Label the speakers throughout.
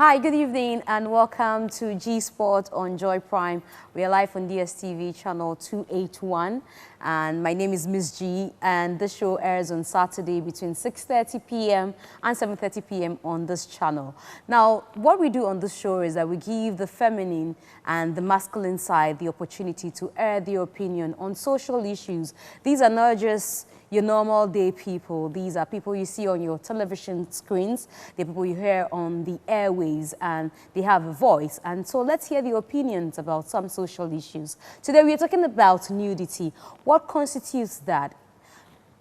Speaker 1: Hi, good evening and welcome to G Sport on Joy Prime. We are live on DSTV channel 281 and my name is MzGee and this show airs on Saturday between 6:30 p.m. and 7:30 p.m. on this channel. Now, what we do on this show is that we give the feminine and the masculine side the opportunity to air their opinion on social issues. These are not just your normal day people. These are people you see on your television screens. They're people you hear on the airways and they have a voice. And so let's hear the opinions about some social issues. Today we are talking about nudity. What constitutes that?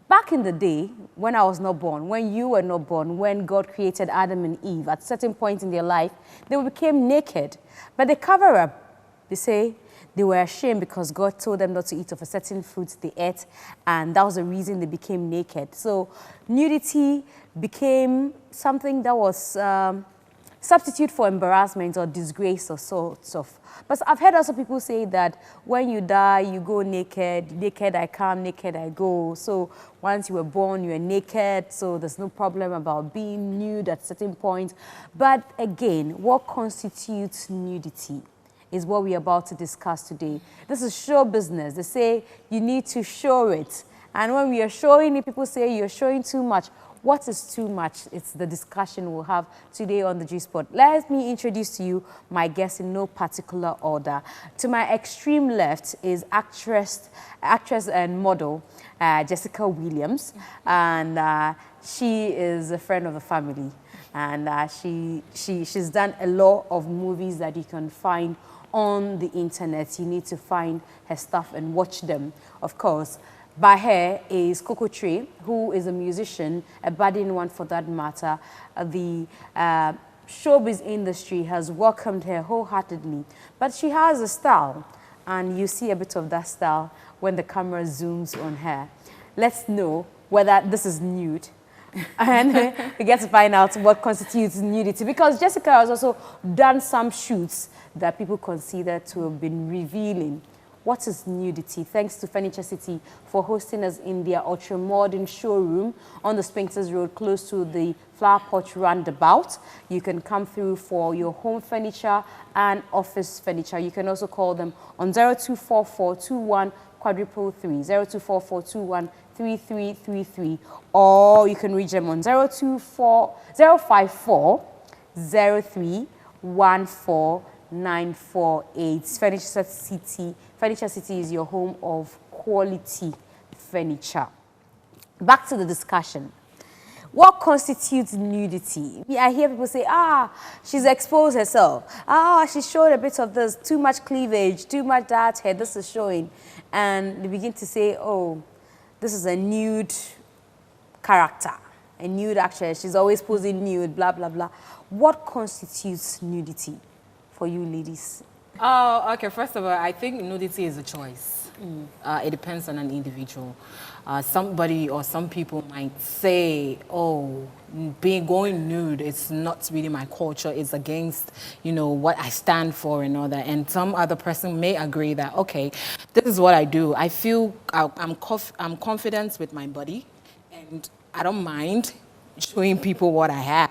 Speaker 1: Back in the day, when I was not born, when you were not born, when God created Adam and Eve, at certain point in their life, they became naked. But they cover up. They say, they were ashamed because God told them not to eat of a certain fruit they ate, and that was the reason they became naked. So nudity became something that was substitute for embarrassment or disgrace or sorts of. But I've heard also people say that when you die, you go naked. Naked I come, naked I go. So once you were born, you were naked, so there's no problem about being nude at certain points. But again, what constitutes nudity is what we're about to discuss today. This is show business. They say you need to show it. And when we are showing it, people say you're showing too much. What is too much? It's the discussion we'll have today on the G Spot. Let me introduce to you my guests in no particular order. To my extreme left is actress and model Jessica Williams. And she is a friend of the family. And she's done a lot of movies that you can find on the internet. You need to find her stuff and watch them. Of course, by her is Coco Tree, who is a musician, a budding one for that matter. The showbiz industry has welcomed her wholeheartedly, but she has a style, and you see a bit of that style when the camera zooms on her. Let's know whether this is nude. And we get to find out what constitutes nudity, because Jessica has also done some shoots that people consider to have been revealing. What is nudity? Thanks to Furniture City for hosting us in their ultra-modern showroom on the Spinks's Road, close to the Flower Porch roundabout. You can come through for your home furniture and office furniture. You can also call them on 024421 333, 024421 3333, or you can reach them on 054 03 14948. Furniture City. Furniture City is your home of quality furniture. Back to the discussion. What constitutes nudity? I hear people say, she's exposed herself. She showed a bit of this, too much cleavage, too much that, hair, this is showing. And they begin to say, oh, this is a nude character, a nude actress. She's always posing nude, blah, blah, blah. What constitutes nudity for you ladies?
Speaker 2: Oh, okay. First of all, I think nudity is a choice. It depends on an individual. Somebody or some people might say, oh, going nude, it's not really my culture. It's against, what I stand for and all that. And some other person may agree that, okay, this is what I do. I feel I'm confident with my body, and I don't mind showing people what I have.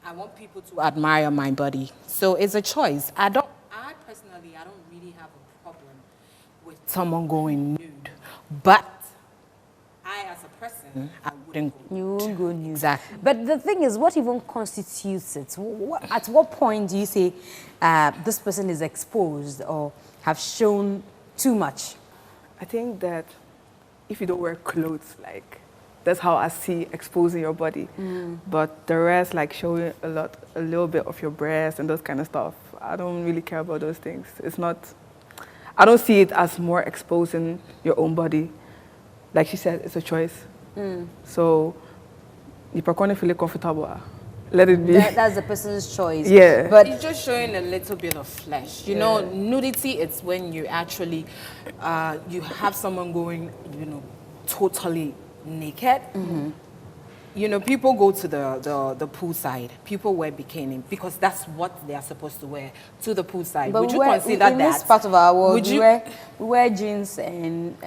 Speaker 2: I want people to admire my body. So it's a choice. I personally don't really have a problem with someone going nude. But I, as a person, I wouldn't go nude.
Speaker 1: You won't go nude.
Speaker 2: Exactly.
Speaker 1: But the thing is, what even constitutes it? At what point do you say this person is exposed or have shown too much?
Speaker 3: I think that if you don't wear clothes, that's how I see exposing your body. But the rest, like showing a little bit of your breast and those kind of stuff, I don't really care about those things. It's not, I don't see it as more exposing your own body. Like she said, it's a choice. So, if you're feeling comfortable, let it be.
Speaker 1: That's the person's choice.
Speaker 3: Yeah.
Speaker 2: But it's just showing a little bit of flesh. You know, nudity, it's when you actually, you have someone going, totally naked. you know, people go to the poolside. People wear bikini because that's what they are supposed to wear to the poolside.
Speaker 1: But
Speaker 2: would you consider
Speaker 1: in
Speaker 2: that?
Speaker 1: this part of our world,
Speaker 2: Would you?
Speaker 1: we wear jeans and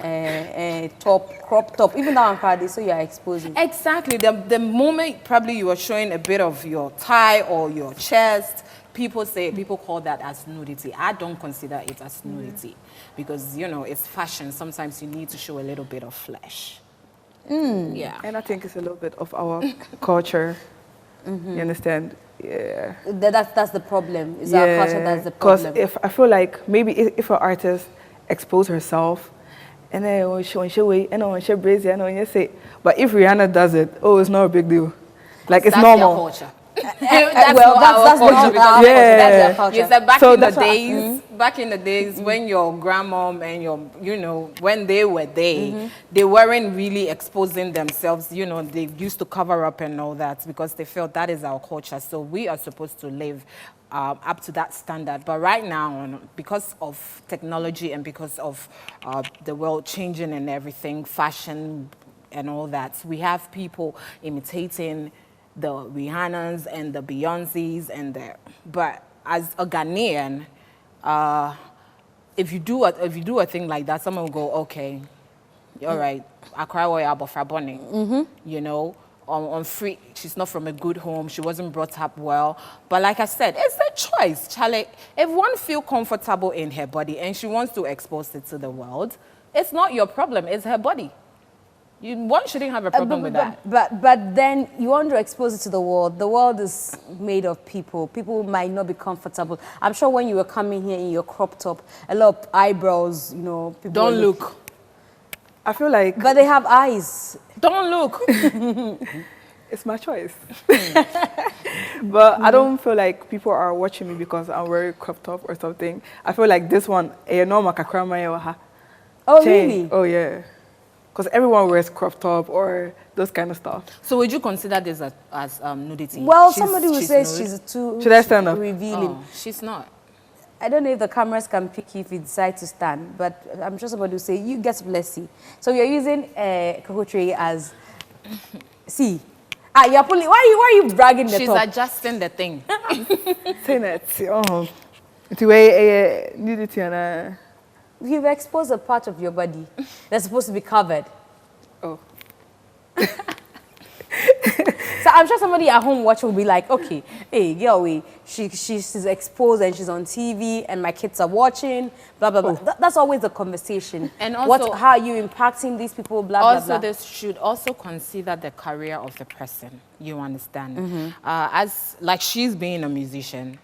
Speaker 1: crop top. Even that on Friday, so you are exposing.
Speaker 2: Exactly. The moment probably you are showing a bit of your thigh or your chest, people call that as nudity. I don't consider it as nudity because, you know, it's fashion. Sometimes you need to show a little bit of flesh. Yeah.
Speaker 3: And I think it's a little bit of our culture. You understand? Yeah.
Speaker 1: That's the problem. Is our culture that's the problem.
Speaker 3: Because I feel like maybe if an artist expose herself, and then when she wait, and when she brazy, and when you say, but if Rihanna does it, oh, it's not a big deal. Like it's
Speaker 2: That's
Speaker 3: normal.
Speaker 2: Their culture.
Speaker 1: That's
Speaker 2: that's
Speaker 1: not
Speaker 2: culture
Speaker 1: our
Speaker 2: because
Speaker 1: culture. That's their culture.
Speaker 2: you said
Speaker 3: So
Speaker 2: back in the days when your grandmom and your, you know, when they were there, they weren't really exposing themselves. You know, they used to cover up and all that because they felt that is our culture. So we are supposed to live up to that standard. But right now, because of technology and because of the world changing and everything, fashion and all that, we have people imitating the Rihannas and the Beyoncés but as a Ghanaian, if you do a thing like that, someone will go, okay, all right, Accra Warrior Abofra Bonny, you know, on free. She's not from a good home. She wasn't brought up well. But like I said, it's a choice, Charlie. If one feels comfortable in her body and she wants to expose it to the world, it's not your problem. It's her body. One shouldn't have a problem with that.
Speaker 1: But then you want to expose it to the world. The world is made of people. People might not be comfortable. I'm sure when you were coming here in your crop top, a lot of eyebrows, you know. People
Speaker 2: Don't look.
Speaker 3: I feel like...
Speaker 1: But they have eyes.
Speaker 2: Don't look.
Speaker 3: It's my choice. But I don't feel like people are watching me because I'm wearing crop top or something. I feel like this one,
Speaker 1: Oh, really?
Speaker 3: Oh, yeah. Because everyone wears crop top or those kind of stuff.
Speaker 2: So would you consider this as nudity?
Speaker 1: Well, somebody will say
Speaker 2: nude?
Speaker 1: she's too
Speaker 3: Should I stand up?
Speaker 1: revealing.
Speaker 2: Oh, she's not.
Speaker 1: I don't know if the cameras can pick you if you decide to stand, but I'm sure somebody will say, you get blessy. So you're using cocoa as... See. You're pulling... Why are you bragging the
Speaker 2: She's
Speaker 1: top?
Speaker 2: adjusting the thing.
Speaker 3: Saying that. It's way nudity and...
Speaker 1: You've exposed a part of your body that's supposed to be covered.
Speaker 3: Oh.
Speaker 1: So I'm sure somebody at home watching will be like, okay, hey, girl, she's exposed and she's on TV and my kids are watching, blah, blah, blah.
Speaker 3: Oh.
Speaker 1: That's always the conversation.
Speaker 2: And also,
Speaker 1: how are you impacting these people, blah, blah, blah.
Speaker 2: Also, they should also consider the career of the person, you understand? As, like, she's being a musician.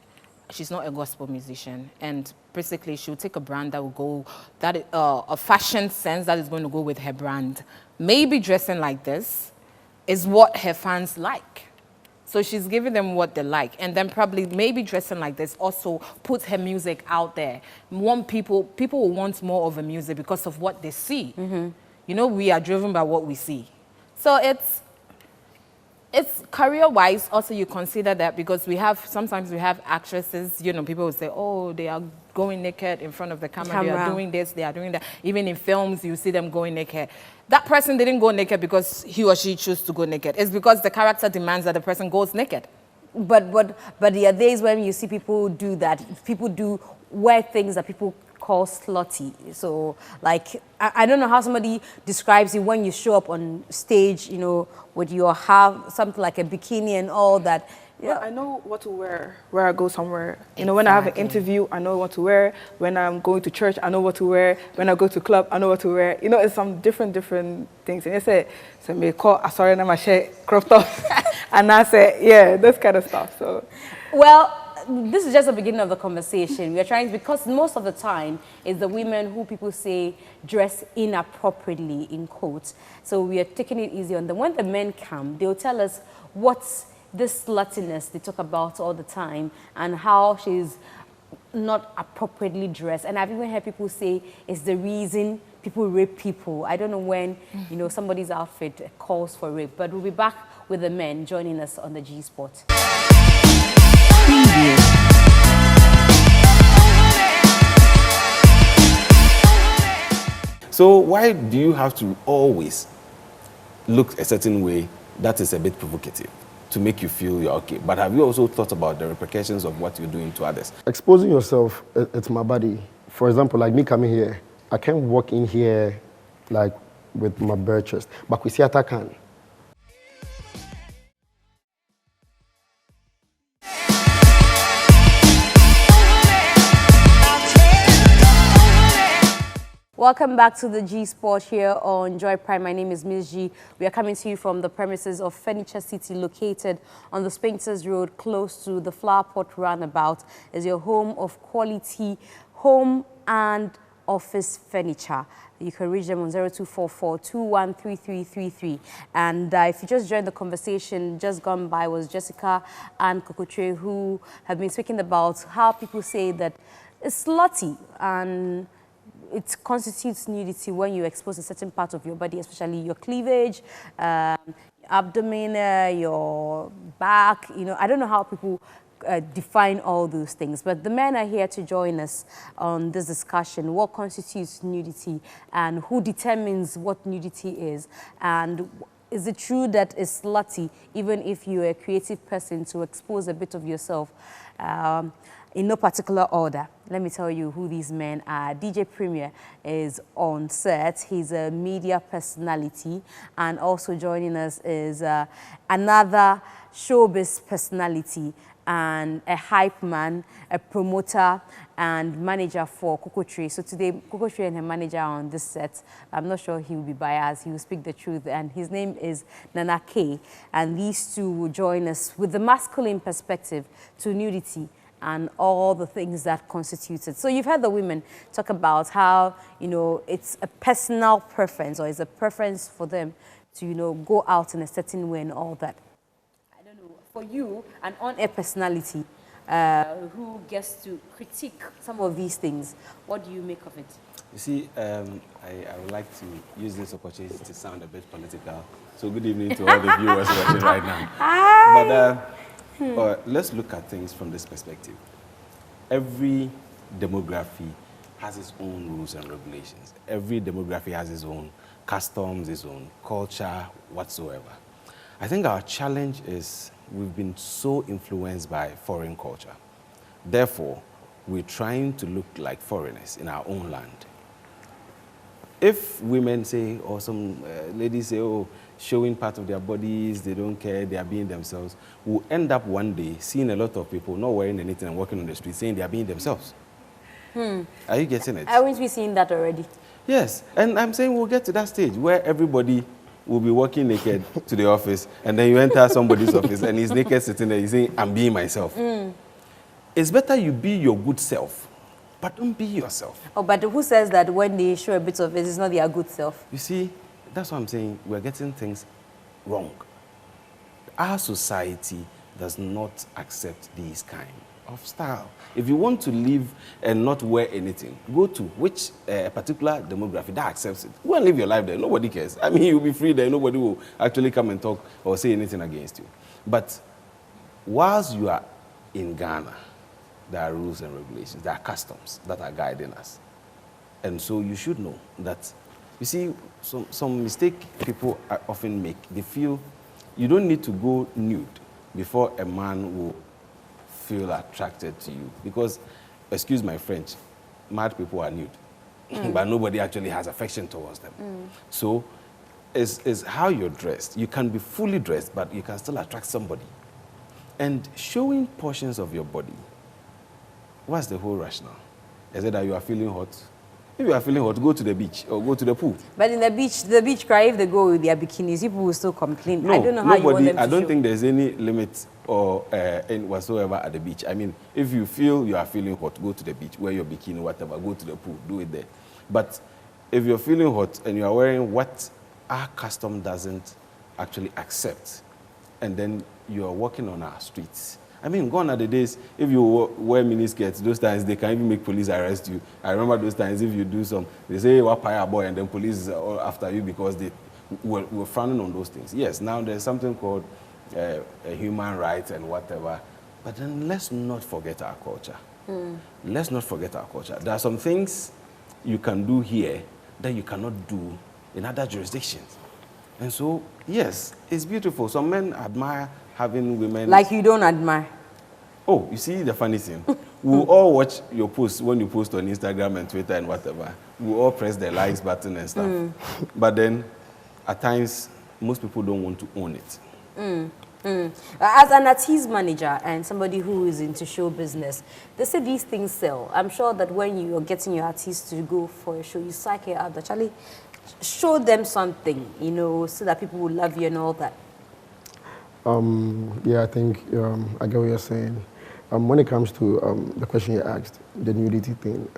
Speaker 2: She's not a gospel musician, and basically she'll take a brand that will go, a fashion sense that is going to go with her brand. Maybe dressing like this is what her fans like. So she's giving them what they like, and then probably maybe dressing like this also puts her music out there. People will want more of her music because of what they see. You know, we are driven by what we see. So it's career-wise, also you consider that because sometimes we have actresses, you know, people will say, oh, they are going naked in front of the camera. They are doing this, they are doing that. Even in films, you see them going naked. That person didn't go naked because he or she chose to go naked. It's because the character demands that the person goes naked.
Speaker 1: But there are days when you see people do that. People do wear things that people call slutty. So, like, I don't know how somebody describes you when you show up on stage, you know, with your something like a bikini and all that.
Speaker 3: Yeah, I know what to wear where I go somewhere. You know, when I have an interview, I know what to wear. When I'm going to church, I know what to wear. When I go to club, I know what to wear. You know, it's some different things. And they say, so me call, sorry, I'm a crop top. And I say, yeah, this kind of stuff. So,
Speaker 1: well, this is just the beginning of the conversation. We are trying, because most of the time it's the women who people say dress inappropriately, in quotes. So we are taking it easy on them. When the men come, they'll tell us what's this sluttiness they talk about all the time and how she's not appropriately dressed. And I've even heard people say it's the reason people rape people. I don't know when, you know, somebody's outfit calls for rape. But we'll be back with the men joining us on the G Spot.
Speaker 4: So why do you have to always look a certain way that is a bit provocative to make you feel you're okay. But have you also thought about the repercussions of what you're doing to others?
Speaker 5: Exposing yourself, it's my body. For example, like me coming here, I can't walk in here like with my bare chest, but we see I can.
Speaker 1: Welcome back to the G Sport here on Joy Prime. My name is MzGee. We are coming to you from the premises of Furniture City, located on the Spinks's Road, close to the Flower Pot Roundabout. Is your home of quality home and office furniture. You can reach them on 0244-213333. And if you just joined the conversation, just gone by was Jessica and Kokotre, who have been speaking about how people say that it's slutty and it constitutes nudity when you expose a certain part of your body, especially your cleavage, abdomen, your back. You know, I don't know how people define all those things, but the men are here to join us on this discussion. What constitutes nudity and who determines what nudity is? And is it true that it's slutty, even if you're a creative person, to expose a bit of yourself? In no particular order, let me tell you who these men are. DJ Premier is on set. He's a media personality, and also joining us is another showbiz personality and a hype man, a promoter and manager for Kokotre. So today, Kokotre and her manager are on this set. I'm not sure he will be biased. He will speak the truth. And his name is Nana K. And these two will join us with the masculine perspective to nudity and all the things that constitute it. So you've heard the women talk about how, you know, it's a personal preference, or it's a preference for them to, you know, go out in a certain way and all that. I don't know, for you, an on-air personality who gets to critique some of these things, what do you make of it?
Speaker 4: You see, I would like to use this opportunity to sound a bit political. So good evening to all the viewers watching right now. Hi. But let's look at things from this perspective. Every demography has its own rules and regulations. Every demography has its own customs, its own culture, whatsoever. I think our challenge is we've been so influenced by foreign culture. Therefore, we're trying to look like foreigners in our own land. If women say, or some ladies say, oh, showing part of their bodies, they don't care, they are being themselves, we'll end up one day seeing a lot of people not wearing anything and walking on the street saying they are being themselves. Are you getting it?
Speaker 1: Haven't we seen that already?
Speaker 4: Yes, and I'm saying we'll get to that stage where everybody will be walking naked to the office, and then you enter somebody's office and he's naked sitting there, he's saying, I'm being myself. It's better you be your good self, but don't be yourself.
Speaker 1: Oh, but who says that when they show a bit of it, it's not their good self?
Speaker 4: You see, that's what I'm saying. We're getting things wrong. Our society does not accept this kind of style. If you want to live and not wear anything, go to which particular demography that accepts it. Go and live your life there. Nobody cares. I mean, you'll be free there. Nobody will actually come and talk or say anything against you. But whilst you are in Ghana, there are rules and regulations. There are customs that are guiding us. And so you should know that. You see, some mistake people often make. They feel you don't need to go nude before a man will feel attracted to you. Because, excuse my French, mad people are nude. But nobody actually has affection towards them. So it's how you're dressed. You can be fully dressed, but you can still attract somebody. And showing portions of your body, what's the whole rationale? Is it that you are feeling hot? If you are feeling hot, go to the beach or go to the pool. But in the beach cry, if they go with their bikinis, people will still complain. No, I don't know how you want them to I don't think there's any limit or whatsoever at the beach. I mean, if you feel you are feeling hot, go to the beach, wear your bikini, whatever, go to the pool, do it there. But if you're feeling hot and you are wearing what our custom doesn't actually accept, and then you are walking on our streets, I mean, gone are the days, if you wear miniskirts, those times they can even make police arrest you. I remember those times, if you do some, they say, what pire boy, and then police are all after you because they were frowning on those things. Yes, now there's something called a human rights and whatever, but then let's not forget our culture. Let's not forget our culture. There are some things you can do here that you cannot do in other jurisdictions. And so, yes, it's beautiful. Some men admire having women.
Speaker 1: Like you don't admire.
Speaker 4: Oh, you see the funny thing? We'll all watch your posts when you post on Instagram and Twitter and whatever. We'll all press the likes button and stuff. But then, at times, most people don't want to own it.
Speaker 1: As an artist manager and somebody who is into show business, they say these things sell. I'm sure that when you're getting your artists to go for a show, you psych it out, actually show them something, you know, so that people will love you and all that.
Speaker 5: Yeah, I think I get what you're saying. When it comes to the question you asked, the nudity thing,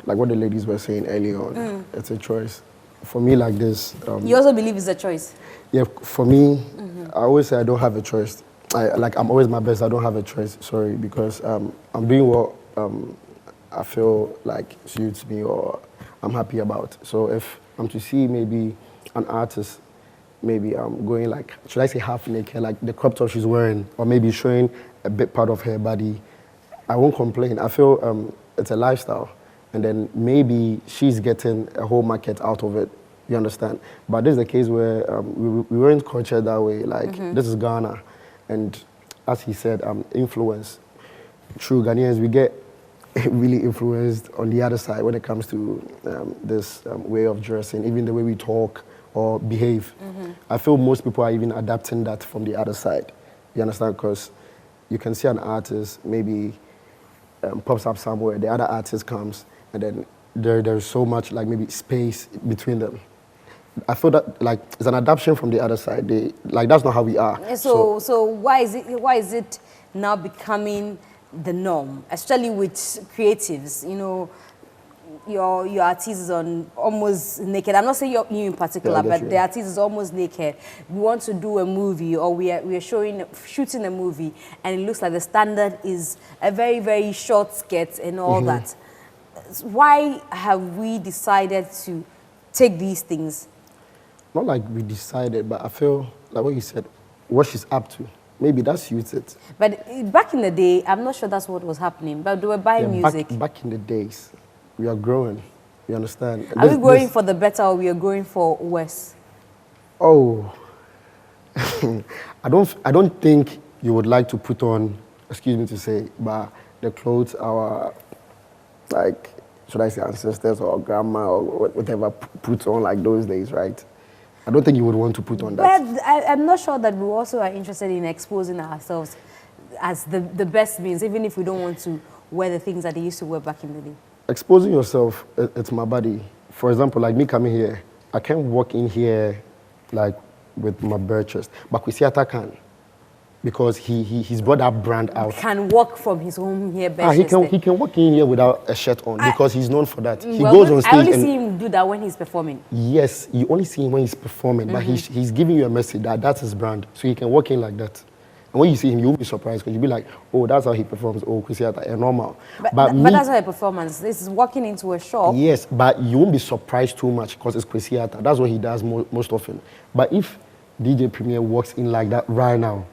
Speaker 5: like what the ladies were saying earlier on, it's a choice. For me, like this.
Speaker 1: You also believe it's a choice?
Speaker 5: Yeah, for me, I always say I don't have a choice. I'm always my best. I don't have a choice. Sorry, because I'm doing what I feel like suits me or I'm happy about. So if I'm to see maybe an artist, maybe going like, should I say half naked, like the crop top she's wearing, or maybe showing a bit part of her body, I won't complain. I feel it's a lifestyle, and then maybe she's getting a whole market out of it. You understand? But this is the case where we weren't cultured that way. Like, this is Ghana. And as he said, influence. True, Ghanaians, we get really influenced on the other side when it comes to this way of dressing, even the way we talk or behave. I feel most people are even adapting that from the other side. You understand? Because you can see an artist maybe pops up somewhere, the other artist comes, and then there's so much like maybe space between them. I feel that like it's an adaptation from the other side. Like that's not how we are.
Speaker 1: So why is it now becoming the norm, especially with creatives? You know, your artist is on almost naked. I'm not saying you in particular, but the artist is almost naked. We want to do a movie, or we are shooting a movie, and it looks like the standard is a very, very short skirt and all that. Why have we decided to take these things?
Speaker 5: Not like we decided, but I feel like what you said, what she's up to, maybe that suits it.
Speaker 1: But back in the day, I'm not sure that's what was happening, but they were buying music.
Speaker 5: Back in the days, we are growing, you understand?
Speaker 1: Are we growing for the better, or we are growing for worse?
Speaker 5: Oh, I don't think you would like to put on, excuse me to say, but the clothes our, like, should I say ancestors or grandma or whatever put on like those days, right? I don't think you would want to put on that.
Speaker 1: But I'm not sure that we also are interested in exposing ourselves as the best means, even if we don't want to wear the things that they used to wear back in the day.
Speaker 5: Exposing yourself, it's my body. For example, like me coming here, I can't walk in here like with my bare chest. But Kwesiata can, because he's brought that brand out.
Speaker 1: Can walk from his home here bare chest.
Speaker 5: He can walk in here without a shirt on because he's known for that. He
Speaker 1: well,
Speaker 5: goes on stage.
Speaker 1: I only see him do that when he's performing.
Speaker 5: Yes, you only see him when he's performing, but he's giving you a message that that's his brand, so he can walk in like that. And when you see him, you won't be surprised because you'll be like, oh, that's how he performs. Oh, Kwesiata, normal.
Speaker 1: But that's how a performance. This is walking into a shop.
Speaker 5: Yes, but you won't be surprised too much because it's Kwesiata. That's what he does most often. But if DJ Premier walks in like that right now,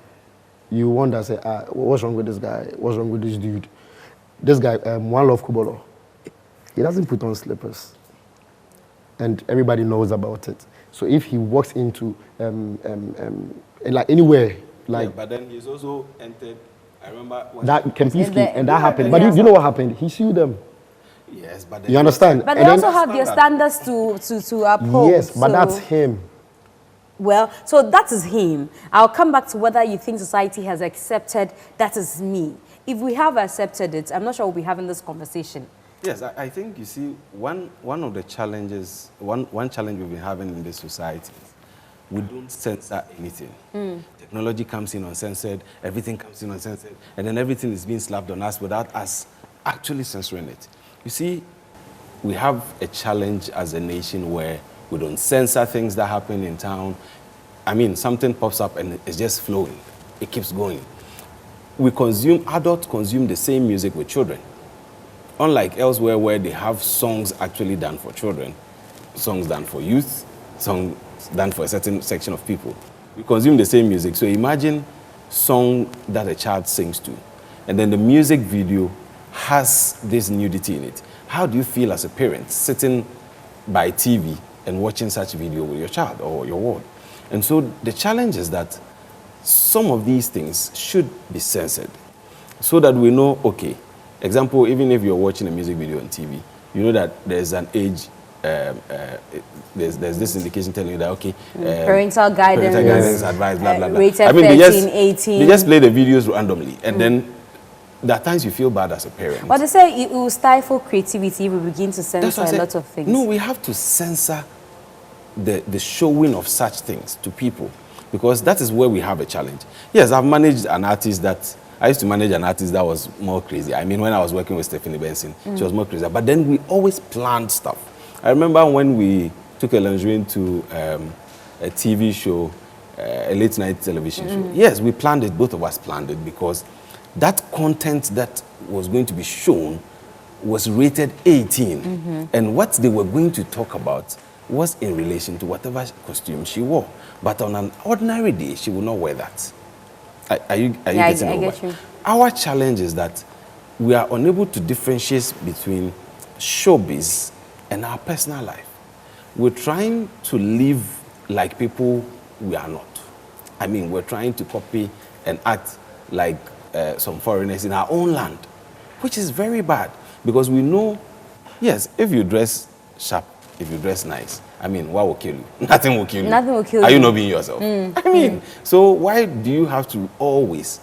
Speaker 5: you wonder, say, what's wrong with this guy? What's wrong with this dude? This guy, One Love Kubolo, he doesn't put on slippers. And everybody knows about it. So if he walks into, like anywhere, like...
Speaker 4: Yeah, but then he's also entered, I remember...
Speaker 5: That Kempinski, and that happened. But you know what happened? He sued them.
Speaker 4: Yes, but then...
Speaker 5: You understand?
Speaker 1: But they also have their standards to uphold.
Speaker 5: Yes, but that's him.
Speaker 1: Well, so that is him. I'll come back to whether you think society has accepted that is me. If we have accepted it, I'm not sure we'll be having this conversation.
Speaker 4: Yes, I think, you see, one of the challenges, one challenge we've been having in this society is we don't censor anything. Technology comes in uncensored, everything comes in uncensored, and then everything is being slapped on us without us actually censoring it. You see, we have a challenge as a nation where we don't censor things that happen in town. I mean, something pops up and it's just flowing. It keeps going. Adults consume the same music with children. Unlike elsewhere where they have songs actually done for children, songs done for youth, songs done for a certain section of people. We consume the same music. So imagine song that a child sings to, and then the music video has this nudity in it. How do you feel as a parent sitting by TV and watching such video with your child or your ward? And so the challenge is that some of these things should be censored so that we know, okay, example, even if you're watching a music video on TV, you know that there's an age, there's this indication telling you that, okay,
Speaker 1: parental guidance,
Speaker 4: advice, blah, blah, blah.
Speaker 1: rated
Speaker 4: I mean,
Speaker 1: 13, 18.
Speaker 4: They just play the videos randomly, and then there are times you feel bad as a parent.
Speaker 1: But they say it will stifle creativity if we begin to censor a lot of things.
Speaker 4: No, we have to censor the showing of such things to people, because that is where we have a challenge. Yes, I've managed an artist that, I used to manage an artist that was more crazy. I mean, when I was working with Stephanie Benson, she was more crazy. But then we always planned stuff. I remember when we took a lingerie to a TV show, a late night television show. Yes, we planned it, both of us planned it, because that content that was going to be shown was rated 18. And what they were going to talk about was in relation to whatever costume she wore. But on an ordinary day, she would not wear that. Are you getting
Speaker 1: I
Speaker 4: over?
Speaker 1: get you.
Speaker 4: Our challenge is that we are unable to differentiate between showbiz and our personal life. We're trying to live like people we are not. I mean, we're trying to copy and act like some foreigners in our own land, which is very bad, because we know, yes, if you dress sharp, if you dress nice, I mean, what will kill you? Nothing will kill you.
Speaker 1: Nothing will kill you.
Speaker 4: Are you not being yourself? I mean, so why do you have to always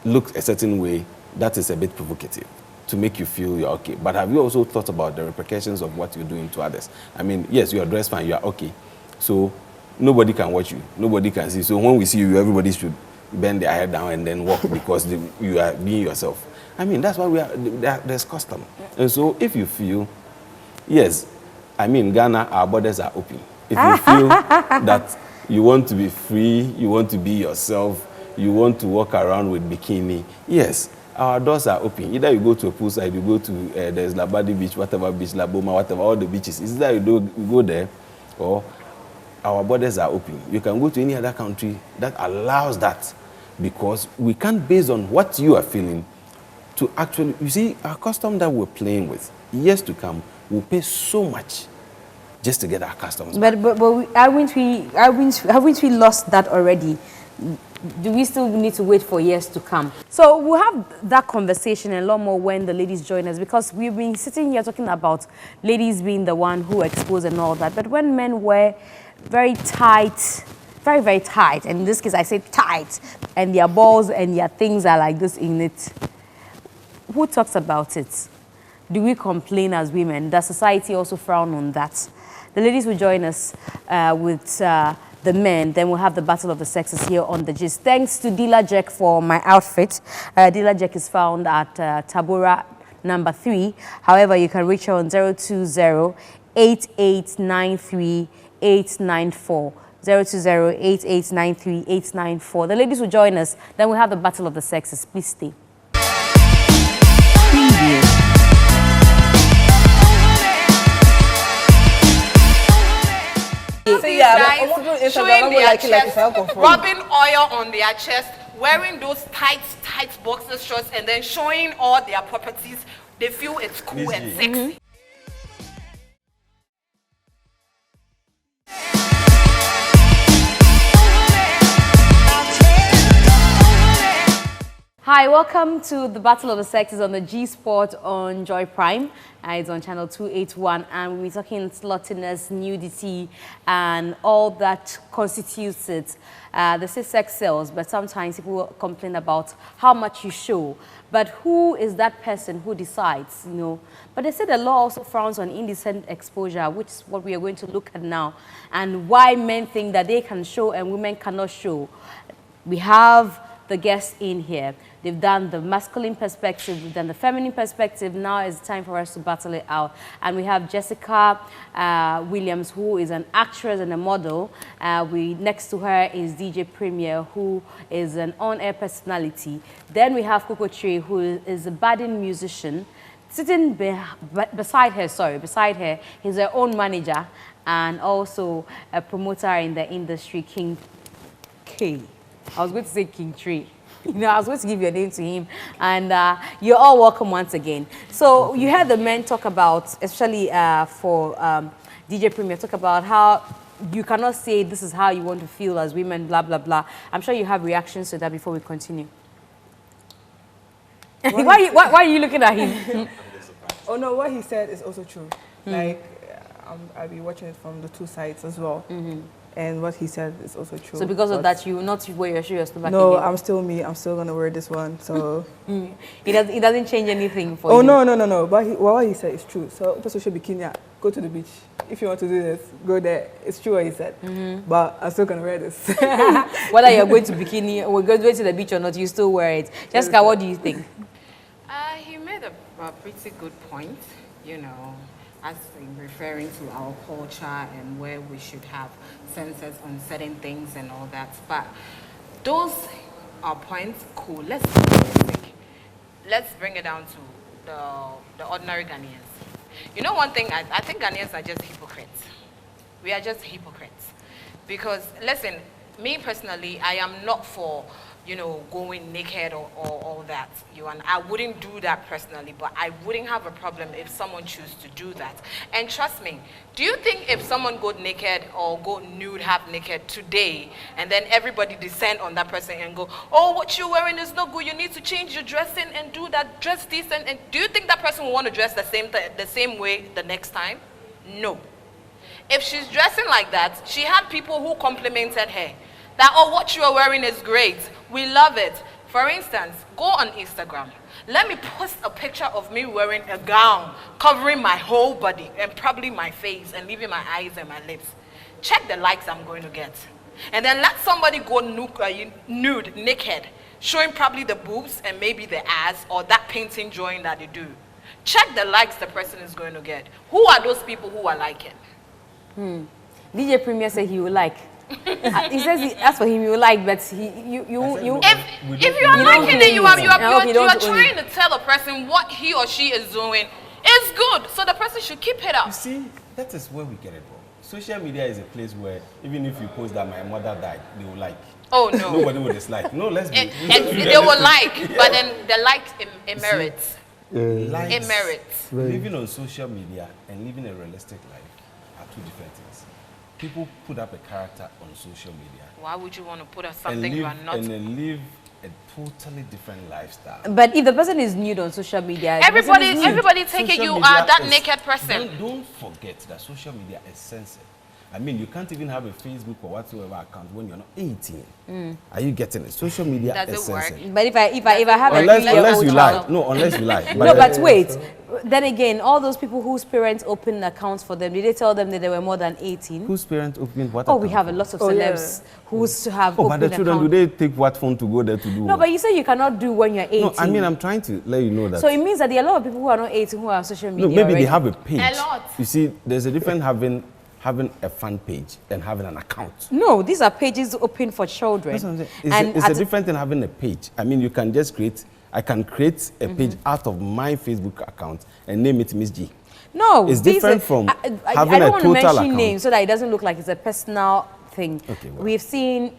Speaker 4: look a certain way that is a bit provocative to make you feel you're okay? But have you also thought about the repercussions of what you're doing to others? I mean, yes, you're dressed fine, you're okay. So nobody can watch you. Nobody can see. So when we see you, everybody should bend their head down and then walk because you are being yourself. I mean, that's why there's custom. And so if you feel, yes, I mean, Ghana, our borders are open. If you feel that you want to be free, you want to be yourself, you want to walk around with bikini, yes, our doors are open. Either you go to a poolside, you go to, there's Labadi Beach, whatever beach, Laboma, whatever, all the beaches. It's either you go there, or our borders are open. You can go to any other country that allows that, because we can't, based on what you are feeling, to actually, you see, our custom that we're playing with, years to come, we'll pay so much just to get our customers back.
Speaker 1: But haven't we lost that already? Do we still need to wait for years to come? So we'll have that conversation and a lot more when the ladies join us, because we've been sitting here talking about ladies being the one who expose and all that. But when men wear very tight, very, very tight, and in this case I say tight, and their balls and their things are like this in it, who talks about it? Do we complain as women? Does society also frown on that? The ladies will join us with the men. Then we'll have the battle of the sexes here on The Gist. Thanks to Dealer Jack for my outfit. Dealer Jack is found at Tabora number 3. However, you can reach her on 020-8893-894. 020-8893-894. The ladies will join us. Then we'll have the battle of the sexes. Please stay.
Speaker 6: Showing their chest, rubbing oil on their chest, wearing those tight boxer shorts, and then showing all their properties. They feel it's cool and sexy.
Speaker 1: Hi, welcome to the Battle of the Sexes on the G Sport on Joy Prime. It's on channel 281, and we'll be talking sluttiness, nudity, and all that constitutes it. They say sex sells, but sometimes people complain about how much you show. But who is that person who decides, you know? But they say the law also frowns on indecent exposure, which is what we are going to look at now, and why men think that they can show and women cannot show. We have the guests in here. They've done the masculine perspective, we've done the feminine perspective. Now it's time for us to battle it out. And we have Jessica Williams, who is an actress and a model. Next to her is DJ Premier, who is an on-air personality. Then we have Coco Tree, who is a budding musician. Sitting beside her, he's her own manager and also a promoter in the industry, King K. I was going to say King Tree. You know, I was going to give your name to him. And you're all welcome once again. So you heard the men talk about, especially for DJ Premier, talk about how you cannot say this is how you want to feel as women, blah, blah, blah. I'm sure you have reactions to that before we continue. Why are you looking at him?
Speaker 3: Oh no, what he said is also true. Like, I'll be watching it from the two sides as well. And what he said is also true.
Speaker 1: So because of that, you will not wear your shoe, your stomach
Speaker 3: No,
Speaker 1: again?
Speaker 3: I'm still me. I'm still going to wear this one. So
Speaker 1: It doesn't change anything for you?
Speaker 3: Oh, no. But what he said is true. So, social bikini, go to the beach. If you want to do this, go there. It's true what he said. But I'm still going to wear this.
Speaker 1: Whether you're going to bikini or going to the beach or not, you still wear it. Jessica, what do you think?
Speaker 2: He made a pretty good point, you know, as in referring to our culture and where we should have senses on certain things and all that. But those are points, cool. Let's be realistic. Let's bring it down to the ordinary Ghanaians. You know one thing, I think Ghanaians are just hypocrites. We are just hypocrites. Because, listen, me personally, I am not for, you know, going naked or all that. And I wouldn't do that personally, but I wouldn't have a problem if someone chooses to do that. And trust me, do you think if someone go naked or go nude, half naked today, and then everybody descend on that person and go, oh, what you're wearing is not good, you need to change your dressing and do that, dress decent, and do you think that person will want to dress the same way the next time? No. If she's dressing like that, she had people who complimented her. That, oh, what you are wearing is great. We love it. For instance, go on Instagram. Let me post a picture of me wearing a gown, covering my whole body and probably my face and leaving my eyes and my lips. Check the likes I'm going to get. And then let somebody go nude, naked, showing probably the boobs and maybe the ass or that painting drawing that they do. Check the likes the person is going to get. Who are those people who are liking?
Speaker 1: DJ Premier said he will like. He says as for him you like, but if you
Speaker 6: are liking it, you are trying to tell a person what he or she is doing is good, so the person should keep it up.
Speaker 4: You see, that is where we get it wrong. Social media is a place where even if you post that my mother died, they will like.
Speaker 6: Oh no.
Speaker 4: Nobody will dislike. No, let's be.
Speaker 6: They will like, but then the like merits.
Speaker 4: Likes,
Speaker 6: it merits.
Speaker 4: Living on social media and living a realistic life are two different things. People put up a character on social media.
Speaker 6: Why would you want to put up something you are not?
Speaker 4: And then live a totally different lifestyle.
Speaker 1: But if the person is nude on social media,
Speaker 6: everybody take it you are that naked person.
Speaker 4: Don't forget that social media is censored. I mean, you can't even have a Facebook or whatsoever account when you're not 18. Are you getting it? Social media is censored.
Speaker 1: But if I have
Speaker 4: unless you lie. No, unless you lie.
Speaker 1: But wait. Then again, all those people whose parents opened accounts for them, did they tell them that they were more than 18?
Speaker 4: Whose parents opened what?
Speaker 1: Oh, we have a lot of celebs who used to have opened
Speaker 4: accounts. But the children, do they take what phone to go there to do?
Speaker 1: No, but you say you cannot do when you're 18.
Speaker 4: No, I mean, I'm trying to let you know that.
Speaker 1: So it means that there are a lot of people who are not 18 who are on social media.
Speaker 4: No, maybe
Speaker 1: already.
Speaker 4: they have a page.
Speaker 6: A lot.
Speaker 4: You see, there's a difference having a fan page and having an account.
Speaker 1: No, these are pages open for children.
Speaker 4: That's what I'm saying. It's a different than having a page. I mean, you can just I can create a page out of my Facebook account and name it MzGee.
Speaker 1: No,
Speaker 4: it's different from having a total account.
Speaker 1: I don't want to mention names so that it doesn't look like it's a personal thing.
Speaker 4: Okay, well.
Speaker 1: We've seen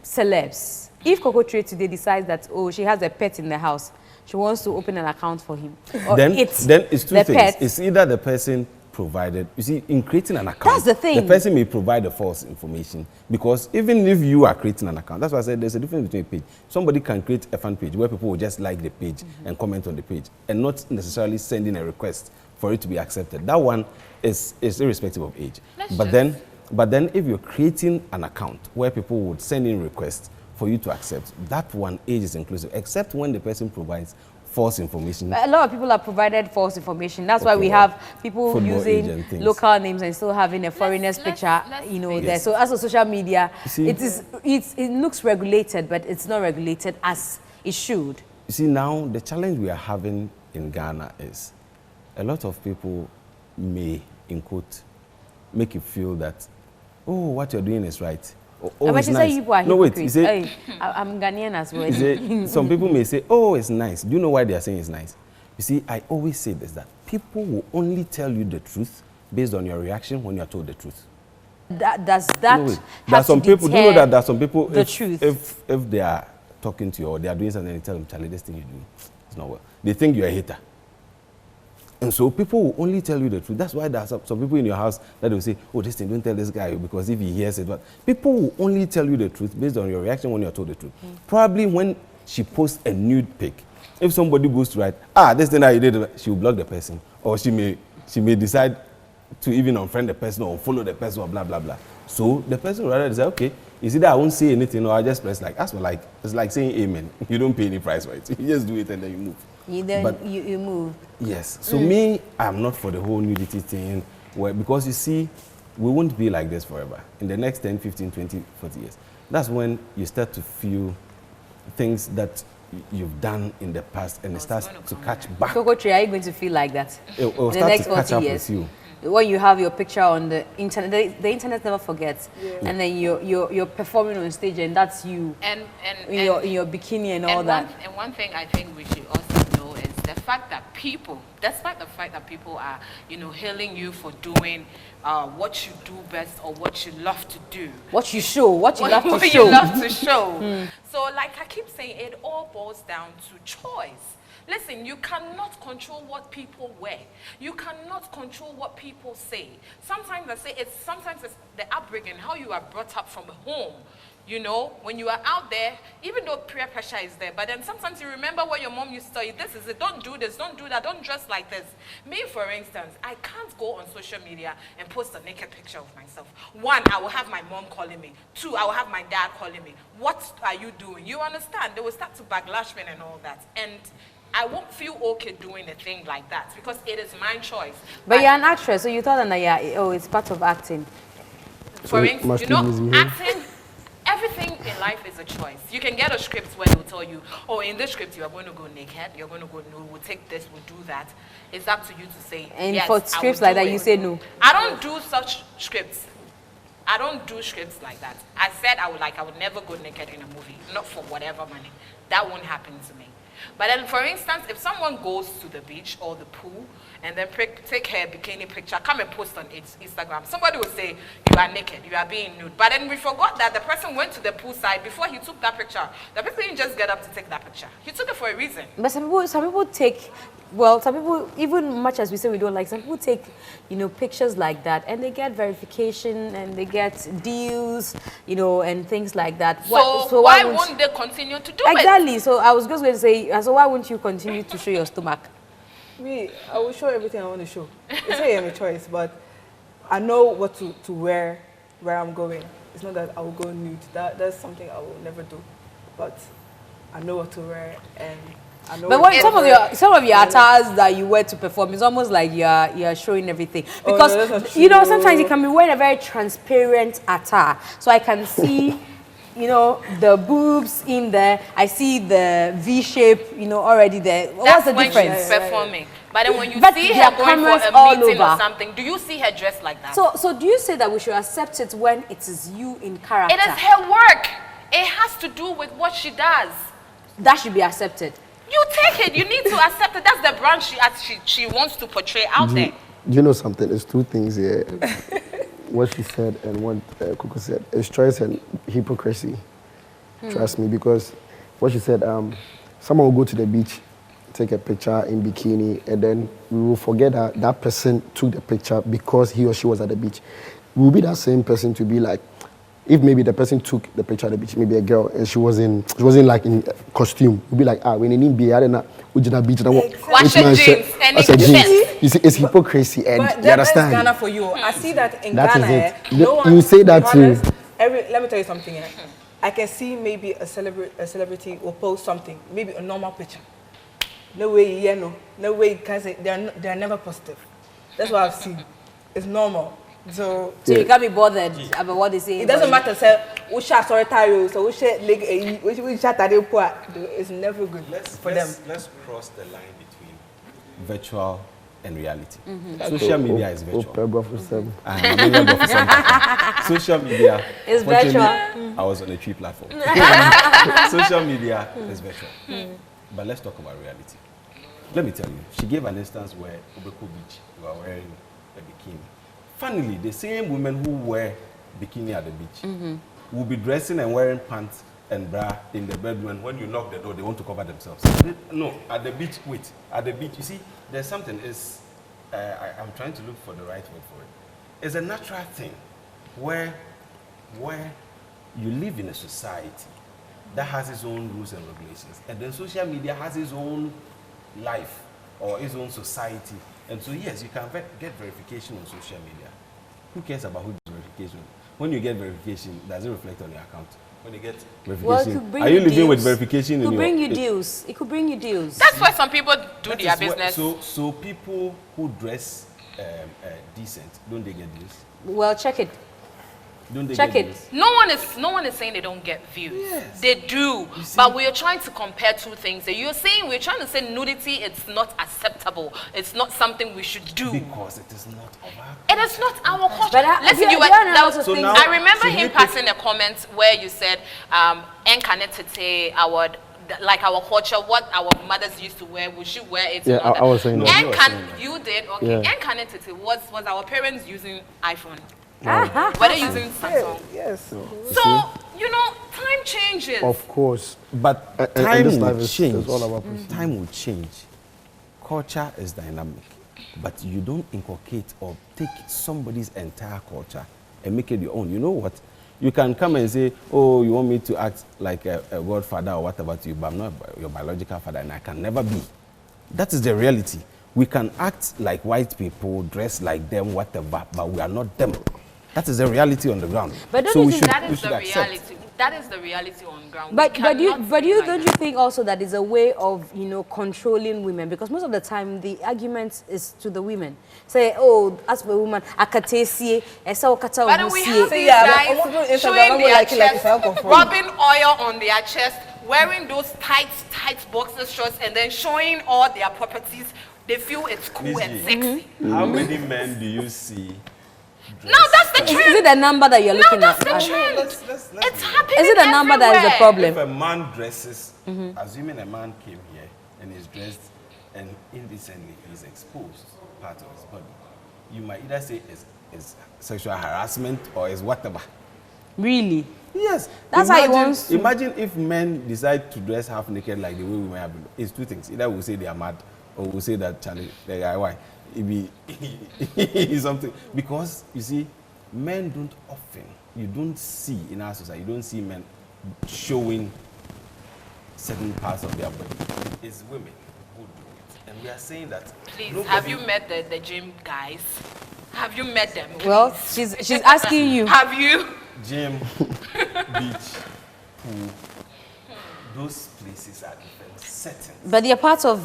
Speaker 1: celebs. If Coco Trade today decides that, oh, she has a pet in the house, she wants to open an account for him. Or
Speaker 4: then it's two things.
Speaker 1: Pet.
Speaker 4: It's either the person provided, you see, in creating an account,
Speaker 1: that's the thing.
Speaker 4: The person may provide the false information, because even if you are creating an account, that's why I said there's a difference between a page. Somebody can create a fan page where people will just like the page and comment on the page and not necessarily sending a request for it to be accepted. That one is irrespective of age. But then if you're creating an account where people would send in requests for you to accept, that one age is inclusive, except when the person provides false information.
Speaker 1: A lot of people have provided false information. That's why we have people using local names and still having a foreigner's picture, there. So as a social media, it looks regulated, but it's not regulated as it should.
Speaker 4: You see, now the challenge we are having in Ghana is a lot of people may, in quote, make you feel that, oh, what you're doing is right. Oh,
Speaker 1: but
Speaker 4: it's nice.
Speaker 1: You are
Speaker 4: no, wait. You say,
Speaker 1: I'm Ghanaian as well.
Speaker 4: Some people may say, oh, it's nice. Do you know why they are saying it's nice? You see, I always say this, that people will only tell you the truth based on your reaction when you are told the truth.
Speaker 1: Does that
Speaker 4: have some people, do you know that there are some people,
Speaker 1: the truth?
Speaker 4: If they are talking to you or they are doing something, they tell them, Charlie, this thing you do, it's not well. They think you're a hater. And so people will only tell you the truth. That's why there are some people in your house that will say, oh, this thing, don't tell this guy, because if he hears it, but people will only tell you the truth based on your reaction when you're told the truth. Probably when she posts a nude pic, if somebody goes to write, this thing that you did, she will block the person, or she may decide to even unfriend the person or follow the person or blah, blah, blah. So the person will rather say, okay, you see that I won't say anything, or I just press like, that's what, like, it's like saying amen. You don't pay any price for it. You just do it and then you move.
Speaker 1: You move.
Speaker 4: Yes. So me, I'm not for the whole nudity thing, because you see, we won't be like this forever. In the next 10, 15, 20, 40 years. That's when you start to feel things that you've done in the past, and it starts to catch back.
Speaker 1: Coco Tree, are you going to feel like that?
Speaker 4: It will
Speaker 1: in the
Speaker 4: start
Speaker 1: next
Speaker 4: to catch
Speaker 1: 40
Speaker 4: up
Speaker 1: years?
Speaker 4: with you.
Speaker 1: When you have your picture on the internet, the internet never forgets, and then you're performing on stage, and that's you, in your bikini and all that.
Speaker 6: And one thing I think we should also know is the fact that people, despite the fact that people are, hailing you for doing what you do best or what you love to do,
Speaker 1: what you show, what you love to
Speaker 6: what
Speaker 1: show.
Speaker 6: you love to show. So, like I keep saying, it all boils down to choice. Listen, you cannot control what people wear. You cannot control what people say. Sometimes I say it's the upbringing, how you are brought up from home. When you are out there, even though peer pressure is there, but then sometimes you remember what your mom used to tell you. This is it. Don't do this. Don't do that. Don't dress like this. Me, for instance, I can't go on social media and post a naked picture of myself. One, I will have my mom calling me. Two, I will have my dad calling me. What are you doing? You understand? They will start to backlash me and all that. And I won't feel okay doing a thing like that because it is my choice.
Speaker 1: But you're an actress, so you thought that it's part of acting.
Speaker 6: For instance, acting, everything in life is a choice. You can get a script where they'll tell you, oh, in this script you are going to go naked, you're going to go nude, we'll take this, we'll do that. It's up to you to say,
Speaker 1: and
Speaker 6: yes,
Speaker 1: for scripts like that, you say no.
Speaker 6: I don't do such scripts. I don't do scripts like that. I said I would never go naked in a movie, not for whatever money. That won't happen to me. But then, for instance, if someone goes to the beach or the pool and then take her bikini picture, come and post on Instagram, somebody will say, you are naked, you are being nude. But then we forgot that the person went to the poolside before he took that picture. The person didn't just get up to take that picture. He took it for a reason.
Speaker 1: But some people take, well, some people, even much as we say we don't like, some people take, pictures like that, and they get verification, and they get deals, and things like that.
Speaker 6: So why won't they continue to do it?
Speaker 1: Exactly. So I was just going to say, so why won't you continue to show your stomach?
Speaker 3: Me, I will show everything I want to show. It's not a choice, but I know what to wear where I'm going. It's not that I will go nude. That's something I will never do. But I know what to wear, and I know.
Speaker 1: But some of your attires that you wear to perform, it's almost like you're showing everything, because sometimes you can be wearing a very transparent attire, so I can see. The boobs in there. I see the V shape, already there. What's the difference?
Speaker 6: That's when she's performing. But then when you see her going for a meeting or something, do you see her dressed like that?
Speaker 1: So do you say that we should accept it when it is you in character?
Speaker 6: It is her work. It has to do with what she does.
Speaker 1: That should be accepted.
Speaker 6: You take it. You need to accept it. That's the brand she wants to portray out there.
Speaker 5: Do you know something? It's two things here. What she said and what Coco said. It's choice and hypocrisy. Trust me, because what she said, someone will go to the beach, take a picture in bikini, and then we will forget that person took the picture because he or she was at the beach. We will be that same person to be like, if maybe the person took the picture at the beach, maybe a girl, and she wasn't like in costume, we'll be like, we didn't be at the beach.
Speaker 6: Wash your jeans and
Speaker 5: you see, it's hypocrisy, and
Speaker 3: but
Speaker 5: you understand?
Speaker 3: Ghana for you. I see that in
Speaker 5: that
Speaker 3: Ghana.
Speaker 5: You say that too.
Speaker 3: Let me tell you something. I can see maybe a celebrity will post something, maybe a normal picture. No way, no way. You can say they are never positive. That's what I've seen. It's normal. So
Speaker 1: you can't be bothered about what they say.
Speaker 3: It doesn't matter. Say we share sorry so we share we share poor. It's never good for them.
Speaker 4: Let's cross the line between virtual and reality. Social media is virtual. Social media
Speaker 1: is virtual.
Speaker 4: I was on a tree platform. Social media is virtual. But let's talk about reality. Let me tell you, she gave an instance where Ubeko Beach, you are wearing a bikini. Funnily, the same women who wear bikini at the beach will be dressing and wearing pants and bra in the bedroom, and when you knock the door, they want to cover themselves. No, at the beach, at the beach, you see, there's something, it's I'm trying to look for the right word for it. It's a natural thing where you live in a society that has its own rules and regulations, and then social media has its own life or its own society. And so yes, you can get verification on social media. Who cares about who does verification? When you get verification, does it reflect on your account? When you get verification, are you living with verification? It could bring you deals.
Speaker 1: It could bring you deals.
Speaker 6: That's why some people do their business.
Speaker 4: So people who dress decent, don't they get deals?
Speaker 1: Well, check it.
Speaker 4: Don't they
Speaker 1: Check
Speaker 4: get
Speaker 1: it.
Speaker 4: deals?
Speaker 6: No one is saying they don't get views.
Speaker 4: Yes.
Speaker 6: They do. But we are trying to compare two things. You're saying we're trying to say nudity, it's not acceptable. It's not something we should do.
Speaker 4: Because it is not our
Speaker 6: It is not our culture.
Speaker 1: But
Speaker 6: Listen, I remember him passing a comment where you said, "Enkanetete, our culture, what our mothers used to wear, we should wear it."
Speaker 5: Yeah, I was saying that.
Speaker 6: You did, okay.
Speaker 5: Yeah.
Speaker 6: Enkanetete was our parents using iPhone? Were they using Samsung?
Speaker 3: Yes.
Speaker 6: So, time changes.
Speaker 5: Of course.
Speaker 4: But
Speaker 5: And
Speaker 4: time
Speaker 5: this
Speaker 4: will
Speaker 5: life is
Speaker 4: change.
Speaker 5: all about perspective.
Speaker 4: Time will change. Culture is dynamic, but you don't inculcate or take somebody's entire culture and make it your own. You know what? You can come and say, oh, you want me to act like a godfather or whatever to you, but I'm not your biological father, and I can never be. That is the reality. We can act like white people, dress like them, whatever, but we are not them. That is the reality on the ground.
Speaker 1: But don't
Speaker 4: so
Speaker 1: you
Speaker 4: we
Speaker 1: think
Speaker 4: should,
Speaker 6: That
Speaker 4: we
Speaker 6: is
Speaker 4: should
Speaker 6: the
Speaker 4: accept.
Speaker 6: reality. That is the reality on ground.
Speaker 1: But
Speaker 6: We
Speaker 1: you
Speaker 6: cannot be like
Speaker 1: don't you think also that is a way of controlling women, because most of the time the argument is to the women. Say, oh, as for a woman, akatesi, esa okata
Speaker 6: But we have these
Speaker 3: Yeah,
Speaker 6: guys
Speaker 3: but almost
Speaker 6: showing
Speaker 3: Instagram,
Speaker 6: their
Speaker 3: like
Speaker 6: chest,
Speaker 3: it's unconfirmed.
Speaker 6: rubbing oil on their chest, wearing those tight boxer shorts, and then showing all their properties. They feel it's cool and sexy.
Speaker 4: How many men do you see?
Speaker 6: No, that's the trend.
Speaker 1: Is it the number that you're
Speaker 6: No,
Speaker 1: looking
Speaker 6: that's
Speaker 1: at?
Speaker 6: the trend.
Speaker 4: Let's
Speaker 6: It's
Speaker 4: be
Speaker 6: happening
Speaker 1: Is it the number that is the
Speaker 6: everywhere.
Speaker 1: problem?
Speaker 4: If a man dresses, assuming a man came here and is dressed and indecently is exposed part of his body, you might either say it's sexual harassment or it's whatever.
Speaker 1: Really?
Speaker 4: Yes.
Speaker 1: That's how he wants to.
Speaker 4: Imagine if men decide to dress half naked like the way women have been. It's two things. Either we'll say they are mad or we'll say that Charlie, the guy, why? It be something. Because, you see, men don't often, you don't see in our society, you don't see men showing certain parts of their body. It's women who do it. And we are saying that.
Speaker 6: Please,
Speaker 4: nobody-
Speaker 6: have you met the gym guys? Have you met them?
Speaker 1: Well, she's asking you.
Speaker 6: Have you?
Speaker 4: Gym, beach, pool, those places are different settings.
Speaker 1: But they're part of.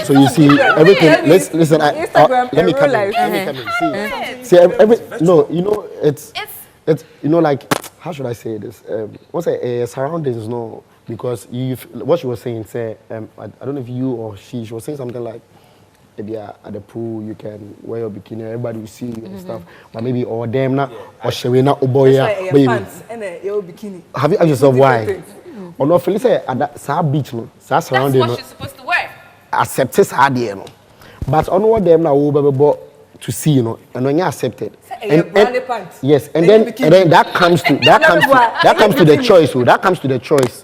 Speaker 5: So you see everything. Listen.
Speaker 3: Instagram
Speaker 5: Let me
Speaker 3: and
Speaker 5: come
Speaker 3: real
Speaker 5: in.
Speaker 3: life.
Speaker 5: Let me come in. See, no. It's like, how should I say this? What's it? Surroundings, no, because what she was saying. Say, I don't know if you or she was saying something like, maybe at the pool you can wear your bikini, everybody will see you and stuff. But maybe or them na or she na oboya, baby.
Speaker 3: Pants and your bikini.
Speaker 5: Have you asked yourself why? Or not? Feel say at that beach, no,
Speaker 6: That's
Speaker 5: surrounding,
Speaker 6: what
Speaker 5: no,
Speaker 6: she's supposed to wear.
Speaker 5: accept this idea, no. But on what them now to see, you know, and when you accepted.
Speaker 3: Branded pants.
Speaker 5: Yes, and
Speaker 3: And
Speaker 5: then
Speaker 3: bikini.
Speaker 5: that comes to the choice. So that comes to the choice.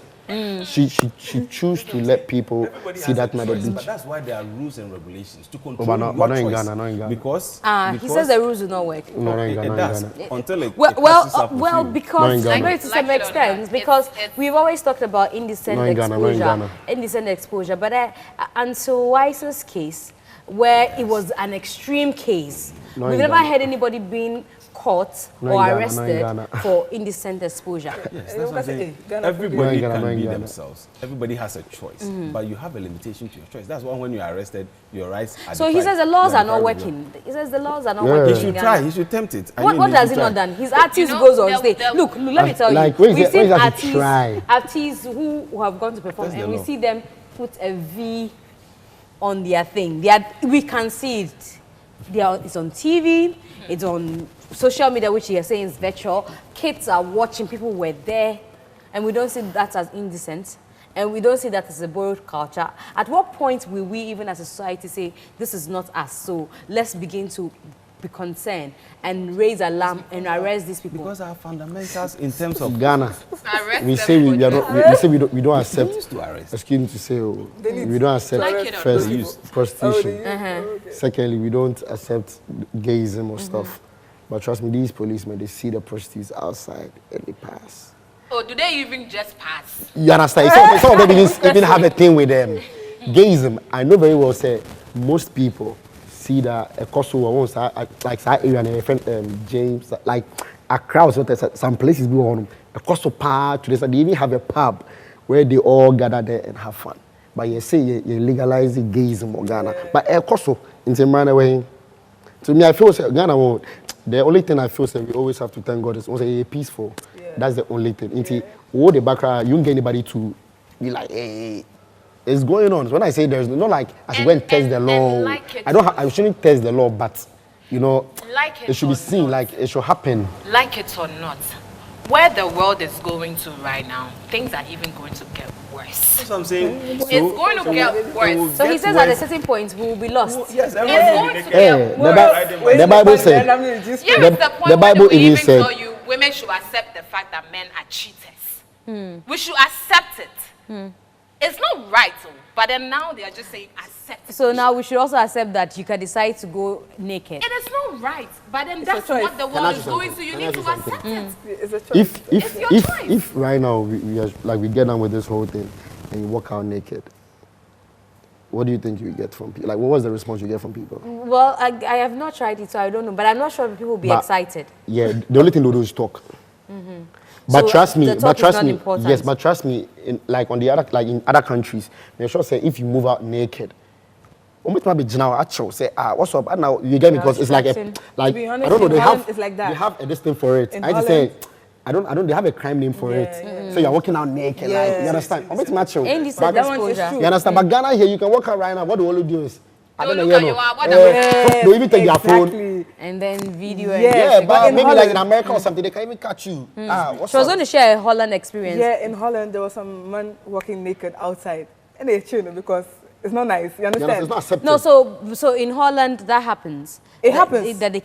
Speaker 5: She choose to let people
Speaker 4: Everybody
Speaker 5: see
Speaker 4: has
Speaker 5: that
Speaker 4: a
Speaker 5: at the
Speaker 4: choice,
Speaker 5: beach.
Speaker 4: but that's why there are rules and regulations to control
Speaker 5: but not in
Speaker 4: your choice.
Speaker 5: Ghana, not in Ghana.
Speaker 4: Because
Speaker 1: He says the rules do not work.
Speaker 5: No,
Speaker 4: it does
Speaker 5: Ghana.
Speaker 4: until it passes up with you.
Speaker 1: Because
Speaker 5: Not in Ghana.
Speaker 1: I know to some
Speaker 6: Like it or
Speaker 1: extent,
Speaker 6: not,
Speaker 1: because
Speaker 6: it's-
Speaker 1: we've always talked about indecent
Speaker 5: Not in Ghana, not in
Speaker 1: exposure,
Speaker 5: Ghana.
Speaker 1: indecent exposure. But until Wise's case, where it was an extreme case,
Speaker 5: Not
Speaker 1: we've
Speaker 5: in
Speaker 1: never
Speaker 5: Ghana.
Speaker 1: had anybody being caught
Speaker 5: Not
Speaker 1: or
Speaker 5: in Ghana, not in
Speaker 1: arrested
Speaker 5: Ghana.
Speaker 1: for indecent exposure.
Speaker 4: Yes, that's what I'm saying.
Speaker 3: Ghana,
Speaker 4: Everybody
Speaker 5: not in Ghana,
Speaker 4: can
Speaker 5: not in
Speaker 4: be
Speaker 5: Ghana.
Speaker 4: themselves. Everybody has a choice, but you have a limitation to your choice. That's why when you are arrested, your rights are
Speaker 1: So he
Speaker 4: defined.
Speaker 1: says the laws
Speaker 4: You
Speaker 1: are not
Speaker 4: defined.
Speaker 1: working. He says the laws are not
Speaker 5: Yeah.
Speaker 1: working.
Speaker 4: He
Speaker 1: in
Speaker 4: should
Speaker 1: Ghana.
Speaker 4: try. He should tempt it. I mean,
Speaker 1: What has he
Speaker 4: should
Speaker 1: not
Speaker 4: try.
Speaker 1: done? His artist
Speaker 6: know,
Speaker 1: goes on
Speaker 6: there-
Speaker 1: stage.
Speaker 6: there-
Speaker 1: Look, let me tell you.
Speaker 5: Like, where is
Speaker 1: We've
Speaker 5: it- where
Speaker 1: seen
Speaker 5: is that he try?
Speaker 1: artists who have gone to perform,
Speaker 4: That's
Speaker 1: and
Speaker 4: the
Speaker 1: we
Speaker 4: law.
Speaker 1: see them put a V on their thing. We can see it. It's on TV, it's on social media, which you are saying is virtual. Kids are watching, people were there, and we don't see that as indecent. And we don't see that as a borrowed culture. At what point will we, even as a society, say, this is not us, so let's begin to be concerned and raise alarm and arrest these people?
Speaker 4: Because our fundamentals in terms of
Speaker 5: Ghana,
Speaker 6: Arrest
Speaker 5: we
Speaker 6: them
Speaker 5: say
Speaker 6: for
Speaker 5: we are not, we say we don't accept.
Speaker 4: used to arrest.
Speaker 5: Excuse me to say, oh, we don't accept
Speaker 6: Like it or
Speaker 5: first
Speaker 4: not.
Speaker 5: prostitution. Secondly, we don't accept gayism or stuff. But trust me, these policemen, they see the prostitutes outside and they pass.
Speaker 6: Oh, do they even just pass?
Speaker 5: You understand? Some of them even have a thing with them. Gayism, I know very well, say, most people see that a Kosovo, like that area, and a friend, James, like a crowd, so some places be on a Kosovo park, they even have a pub where they all gather there and have fun. But you say you legalize gayism in Ghana. But a Kosovo, in the manner way, to me, I feel Ghana won't. The only thing I feel is we always have to thank God is also peaceful. Yeah. That's the only thing. All the background, you don't get anybody to be like, hey, it's going on. So when I say there's not like I should go and test the law. Like I shouldn't test the law, but you know,
Speaker 6: like
Speaker 5: it should be seen, not. Like it should happen.
Speaker 6: Like it or not, where the world is going to right now, things are even going to get worse.
Speaker 4: That's what I'm saying.
Speaker 6: It's going to get worse.
Speaker 1: So he says at a certain point we will be lost.
Speaker 4: Yes,
Speaker 6: It's going to get worse.
Speaker 5: The Bible said.
Speaker 6: Here is the point
Speaker 5: the Bible
Speaker 6: where they
Speaker 5: even
Speaker 6: even
Speaker 5: said
Speaker 6: tell you women should accept the fact that men are cheaters. We should accept it. It's not right, but then now they are just saying accept it.
Speaker 1: So now we should also accept that you can decide to go naked.
Speaker 6: It is not right, but then that's what the world is going to. You need to accept it.
Speaker 3: It's a choice.
Speaker 5: If right now we are, like we get on with this whole thing and you walk out naked, what do you think you get from people? Like, what was the response you get from people?
Speaker 1: Well, I have not tried it, so I don't know. But I'm not sure if people will be excited.
Speaker 5: Yeah, the only thing they'll do is talk. But
Speaker 1: So
Speaker 5: trust me,
Speaker 1: important.
Speaker 5: yes, but trust me, in other countries, they sure say if you move out naked, say, what's up? And now you get me because it's like
Speaker 3: To be honest,
Speaker 5: I don't know, they
Speaker 3: Holland
Speaker 5: have
Speaker 3: is like that.
Speaker 5: they have a this thing for it.
Speaker 3: In
Speaker 5: I just
Speaker 3: Holland-
Speaker 5: say I don't they have a crime name for it. So you're walking out naked, like you understand? Macho.
Speaker 1: Ain't this
Speaker 5: But
Speaker 1: that
Speaker 3: one is
Speaker 1: exposure?
Speaker 3: true.
Speaker 5: you understand? But Ghana here, you can walk out right now. What do all do is
Speaker 6: Don't look at you, what the-
Speaker 5: they even take their phone.
Speaker 3: Exactly.
Speaker 1: And then video.
Speaker 3: Yeah.
Speaker 5: Yeah, but
Speaker 3: in
Speaker 5: maybe like in
Speaker 3: Holland-
Speaker 5: America or something, they can even catch you. What's
Speaker 1: She was
Speaker 5: up?
Speaker 1: going to share a Holland experience.
Speaker 3: Yeah, in Holland there was some man walking naked outside, and they chilling because it's not nice. You
Speaker 5: You
Speaker 3: understand?
Speaker 5: understand? It's not accepted.
Speaker 1: No, so in Holland that happens.
Speaker 3: It happens.
Speaker 1: That they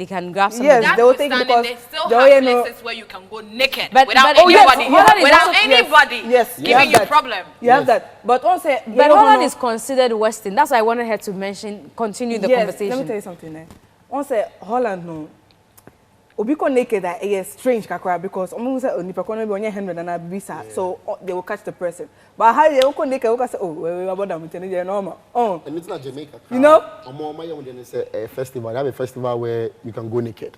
Speaker 1: can grab somebody.
Speaker 3: Yes. They will take it
Speaker 6: Notwithstanding,
Speaker 3: because
Speaker 6: they still
Speaker 3: they
Speaker 6: have
Speaker 3: already know-
Speaker 6: places where you can go naked
Speaker 1: But-
Speaker 6: without
Speaker 1: but- oh, yes,
Speaker 6: anybody,
Speaker 1: Holland is
Speaker 6: without
Speaker 1: also-
Speaker 6: anybody
Speaker 3: Yes, you
Speaker 6: giving
Speaker 3: have
Speaker 6: you
Speaker 3: that.
Speaker 6: problem.
Speaker 3: You have that. But also,
Speaker 1: But Holland is considered Western. That's why I wanted her to continue the
Speaker 3: yes,
Speaker 1: conversation.
Speaker 3: let me tell you something. Once Holland no, obi ko naked that is strange kakra because almost nipa kono be onye 100 and abisa, so they will catch the person. But how they go naked, we can say, oh, we about them to normal. Oh,
Speaker 5: And it's not Jamaica.
Speaker 3: You know?
Speaker 5: It's a festival. They have a festival where you can go naked.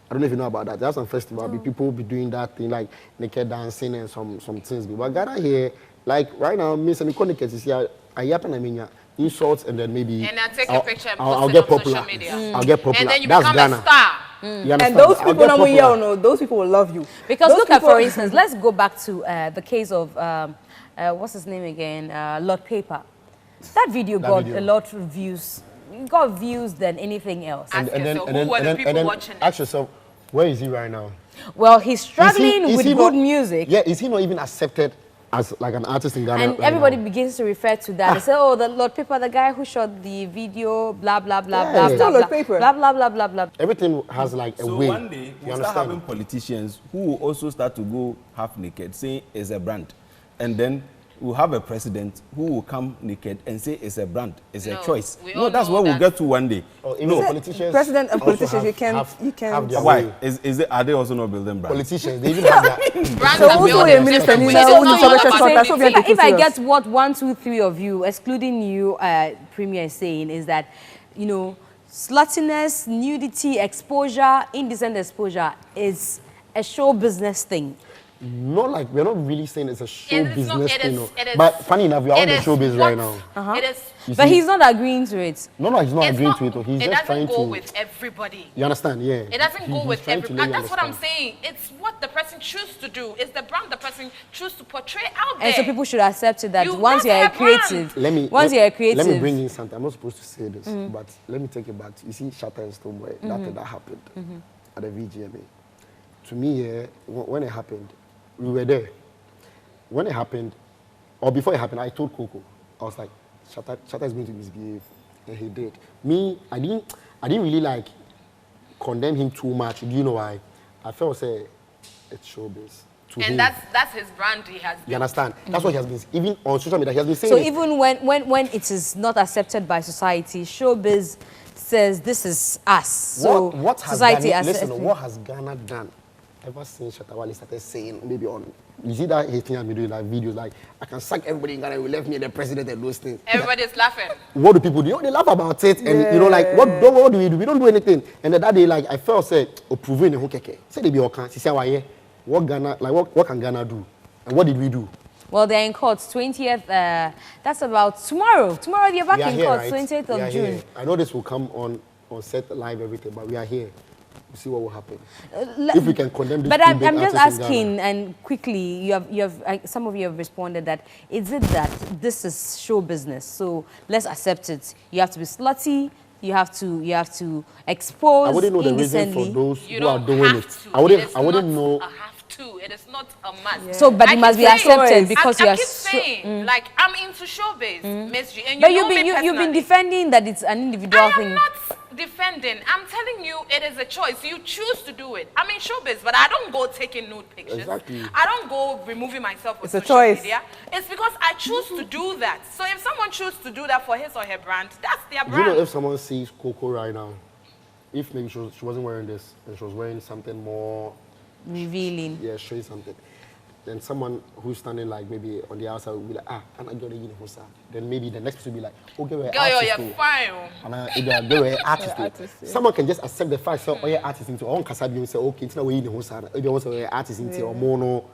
Speaker 5: I don't know if you know about that. There's some festival, people be doing that thing like naked dancing and some things. But Ghana here, like right now, me and naked is here. I happen I mean insults and then maybe
Speaker 6: And then take a picture and
Speaker 5: I'll
Speaker 6: post it
Speaker 5: get
Speaker 6: on
Speaker 5: popular.
Speaker 6: social media.
Speaker 5: I'll get popular.
Speaker 6: And then you
Speaker 5: That's
Speaker 6: become
Speaker 5: Ghana.
Speaker 6: a star.
Speaker 5: You
Speaker 3: and
Speaker 5: understand?
Speaker 3: those
Speaker 5: I'll
Speaker 3: people
Speaker 5: get
Speaker 3: don't
Speaker 5: popular.
Speaker 3: yell, no, those people will love you.
Speaker 1: Because
Speaker 3: Those
Speaker 1: look at,
Speaker 3: people-
Speaker 1: for instance, let's go back to the case of, what's his name again? Lord Paper. That video got
Speaker 5: video.
Speaker 1: a lot of views. It got views than anything else.
Speaker 6: Ask yourself, who were the people watching it?
Speaker 5: ask yourself, where is he right now?
Speaker 1: Well, he's struggling
Speaker 5: Is
Speaker 1: with
Speaker 5: he
Speaker 1: good
Speaker 5: not-
Speaker 1: music.
Speaker 5: Yeah, is he not even accepted as like an artist in Ghana?
Speaker 1: And
Speaker 5: right
Speaker 1: everybody
Speaker 5: now?
Speaker 1: begins to refer to that. They say, oh, the Lord Paper, the guy who shot the video, blah, blah, blah,
Speaker 5: Yeah.
Speaker 1: blah,
Speaker 5: It's
Speaker 1: blah,
Speaker 3: still
Speaker 1: blah,
Speaker 3: Lord Paper.
Speaker 1: blah, blah, blah, blah, blah.
Speaker 5: Everything has like a
Speaker 4: So
Speaker 5: way.
Speaker 4: one day
Speaker 5: you
Speaker 4: we'll start
Speaker 5: understand?
Speaker 4: having politicians who will also start to go half naked, saying it's a brand, and then we'll have a president who will come naked and say it's a brand, it's
Speaker 6: No,
Speaker 4: a choice.
Speaker 6: we
Speaker 4: No,
Speaker 6: all
Speaker 4: that's
Speaker 6: know
Speaker 4: what we'll
Speaker 6: that.
Speaker 4: get to one day.
Speaker 5: Or even
Speaker 4: No.
Speaker 5: politicians.
Speaker 3: President and
Speaker 5: also
Speaker 3: politicians, you can-
Speaker 5: have their
Speaker 4: Why?
Speaker 5: way.
Speaker 4: Are they also not building brands?
Speaker 5: Politicians, they even have their.
Speaker 6: Brands
Speaker 3: So
Speaker 6: are
Speaker 3: who
Speaker 6: built
Speaker 3: say
Speaker 6: in
Speaker 3: minister
Speaker 6: different
Speaker 3: Nina,
Speaker 6: ways.
Speaker 3: who
Speaker 6: It's
Speaker 3: is
Speaker 6: not
Speaker 3: so
Speaker 6: all
Speaker 3: much
Speaker 6: about
Speaker 3: shorter, so we are
Speaker 6: beauty.
Speaker 1: If I
Speaker 3: serious.
Speaker 1: get what 1, 2, 3 of you, excluding you, Premier, is saying is that, you know, sluttiness, nudity, exposure, indecent exposure is a show business thing.
Speaker 5: Not like we're not really saying it's a show
Speaker 6: It is not-
Speaker 5: business
Speaker 6: it
Speaker 5: thing.
Speaker 6: is-
Speaker 5: no.
Speaker 6: it is-
Speaker 5: But funny enough, we are on
Speaker 6: It
Speaker 5: the
Speaker 6: is
Speaker 5: showbiz
Speaker 6: what-
Speaker 5: right now.
Speaker 6: It is.
Speaker 5: You
Speaker 1: But
Speaker 5: see?
Speaker 1: he's not agreeing to it.
Speaker 5: No, he's not
Speaker 6: It's
Speaker 5: agreeing
Speaker 6: not,
Speaker 5: to it. Though. He's
Speaker 6: it
Speaker 5: just
Speaker 6: doesn't
Speaker 5: trying
Speaker 6: go
Speaker 5: to.
Speaker 6: with everybody.
Speaker 5: You understand? Yeah.
Speaker 6: It doesn't go
Speaker 5: He's
Speaker 6: with
Speaker 5: trying to
Speaker 6: everybody.
Speaker 5: let
Speaker 6: And
Speaker 5: you
Speaker 6: that's what I'm
Speaker 5: understand.
Speaker 6: saying. It's what the person chooses to do. It's the brand the person chooses to portray out there.
Speaker 1: And so people should accept it that
Speaker 6: You-
Speaker 1: once
Speaker 6: that's
Speaker 1: you're a
Speaker 6: their brand.
Speaker 1: creative,
Speaker 5: Let me bring
Speaker 1: creative,
Speaker 5: in something. I'm not supposed to say this, but let me take it back. You see, Shatta and Stoneboy, that thing that happened at the VGMA. To me, when it happened, we were there. When it happened, or before it happened, I told Coco, I was like, Shatta is going to misbehave, and he did. Me, I didn't really like condemn him too much. Do you know why? I felt say it's showbiz. To him.
Speaker 6: And that's his brand he has.
Speaker 5: You understand? That's what he has been, even on social media, he has been saying.
Speaker 1: So
Speaker 5: it.
Speaker 1: even when it is not accepted by society, showbiz says this is us. So
Speaker 5: what has
Speaker 1: society
Speaker 5: Ghana, listen, what has Ghana done ever since Shatawale started saying, maybe on, you see that he has been doing like videos like, I can sack everybody in Ghana, you left me the president and those things.
Speaker 6: Everybody's laughing.
Speaker 5: What do people do? You know, they laugh about it, and you know, like, what do we do? We don't do anything. And then that day, like, I felt say, approving the keke. Say they be okay. She said, why? What Ghana, like, what can Ghana do? And what did we do?
Speaker 1: Well, they're in court 20th. That's about tomorrow. Tomorrow they're back in court,
Speaker 5: right?
Speaker 1: 20th of June.
Speaker 5: Here. I know this will come on set live everything, but we are here. We'll see what will happen. If we can condemn this.
Speaker 1: But I'm just asking, and quickly, you have some of you have responded that is it that this is show business, so let's accept it. You have to be slutty. You have to expose.
Speaker 5: I wouldn't know the reason for those who are doing it. I wouldn't know.
Speaker 6: I have to. It is not a must.
Speaker 1: Yeah. So, but it must be accepted because you are.
Speaker 6: I keep saying, like, I'm into showbiz, MzGee, and
Speaker 1: but you've been defending that it's an individual thing.
Speaker 6: I am not defending. I'm telling you, it is a choice. You choose to do it. I'm in showbiz, but I don't go taking nude pictures.
Speaker 5: Exactly.
Speaker 6: I don't go removing myself with
Speaker 3: It's a
Speaker 6: social
Speaker 3: choice.
Speaker 6: media. It's because I choose to do that. So if someone chooses to do that for his or her brand, that's their
Speaker 5: Do
Speaker 6: brand.
Speaker 5: you know if someone sees Coco right now, if maybe she wasn't wearing this and she was wearing something more
Speaker 1: Revealing.
Speaker 5: yeah, showing something, then someone who's standing like maybe on the outside will be like, I'm not getting in the Then maybe the next person will be like, okay, we're
Speaker 6: Girl,
Speaker 5: artist.
Speaker 6: you're fine.
Speaker 5: And we're artist. Someone can just accept the fact, so you're artist into on Kasabi and say, okay, it's not we're in the house. Maybe also we're artist into or mono.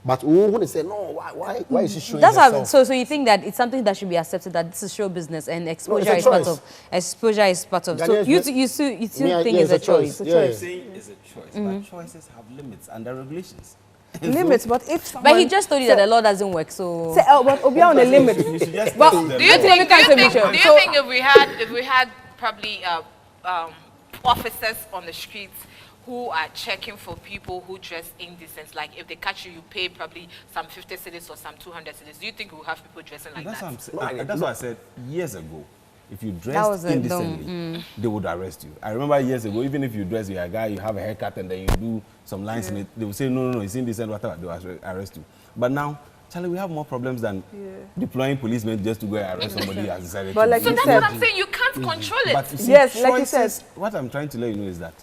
Speaker 5: But we want to say, no, why is she showing herself?
Speaker 1: So you think that it's something that should be accepted, that this is show business and exposure is part of. Exposure is part of. So you still think it's a choice.
Speaker 5: Yeah.
Speaker 4: I'm saying it's a choice, but choices have limits and there are regulations.
Speaker 3: Limits, but if someone...
Speaker 1: But he just told you that the law doesn't work, so...
Speaker 3: Say, but Obi on the limit.
Speaker 4: You should just
Speaker 3: Well,
Speaker 4: test them.
Speaker 6: Do you think
Speaker 3: So-
Speaker 6: if we had probably officers on the streets who are checking for people who dress indecent, like if they catch you, you pay probably some 50 cedis or some 200 cedis. Do you think we'll have people dressing like
Speaker 4: That's
Speaker 6: that?
Speaker 4: what I'm saying. That's what I said years ago. If you
Speaker 1: was
Speaker 4: dress
Speaker 1: a
Speaker 4: indecently, they would arrest you. I remember years ago, even if you dress, you're a guy, you have a haircut, and then you do some lines in it, they will say, no, it's indecent, whatever, they will arrest you. But now, Charlie, we have more problems than deploying policemen just to go and arrest somebody who has decided
Speaker 3: But
Speaker 4: to
Speaker 3: like
Speaker 4: do
Speaker 6: So
Speaker 3: you
Speaker 6: that's
Speaker 3: said-
Speaker 6: what I'm saying. You can't control it.
Speaker 4: But you see,
Speaker 3: Yes, like you
Speaker 4: choices-
Speaker 3: said.
Speaker 4: What I'm trying to let you know is that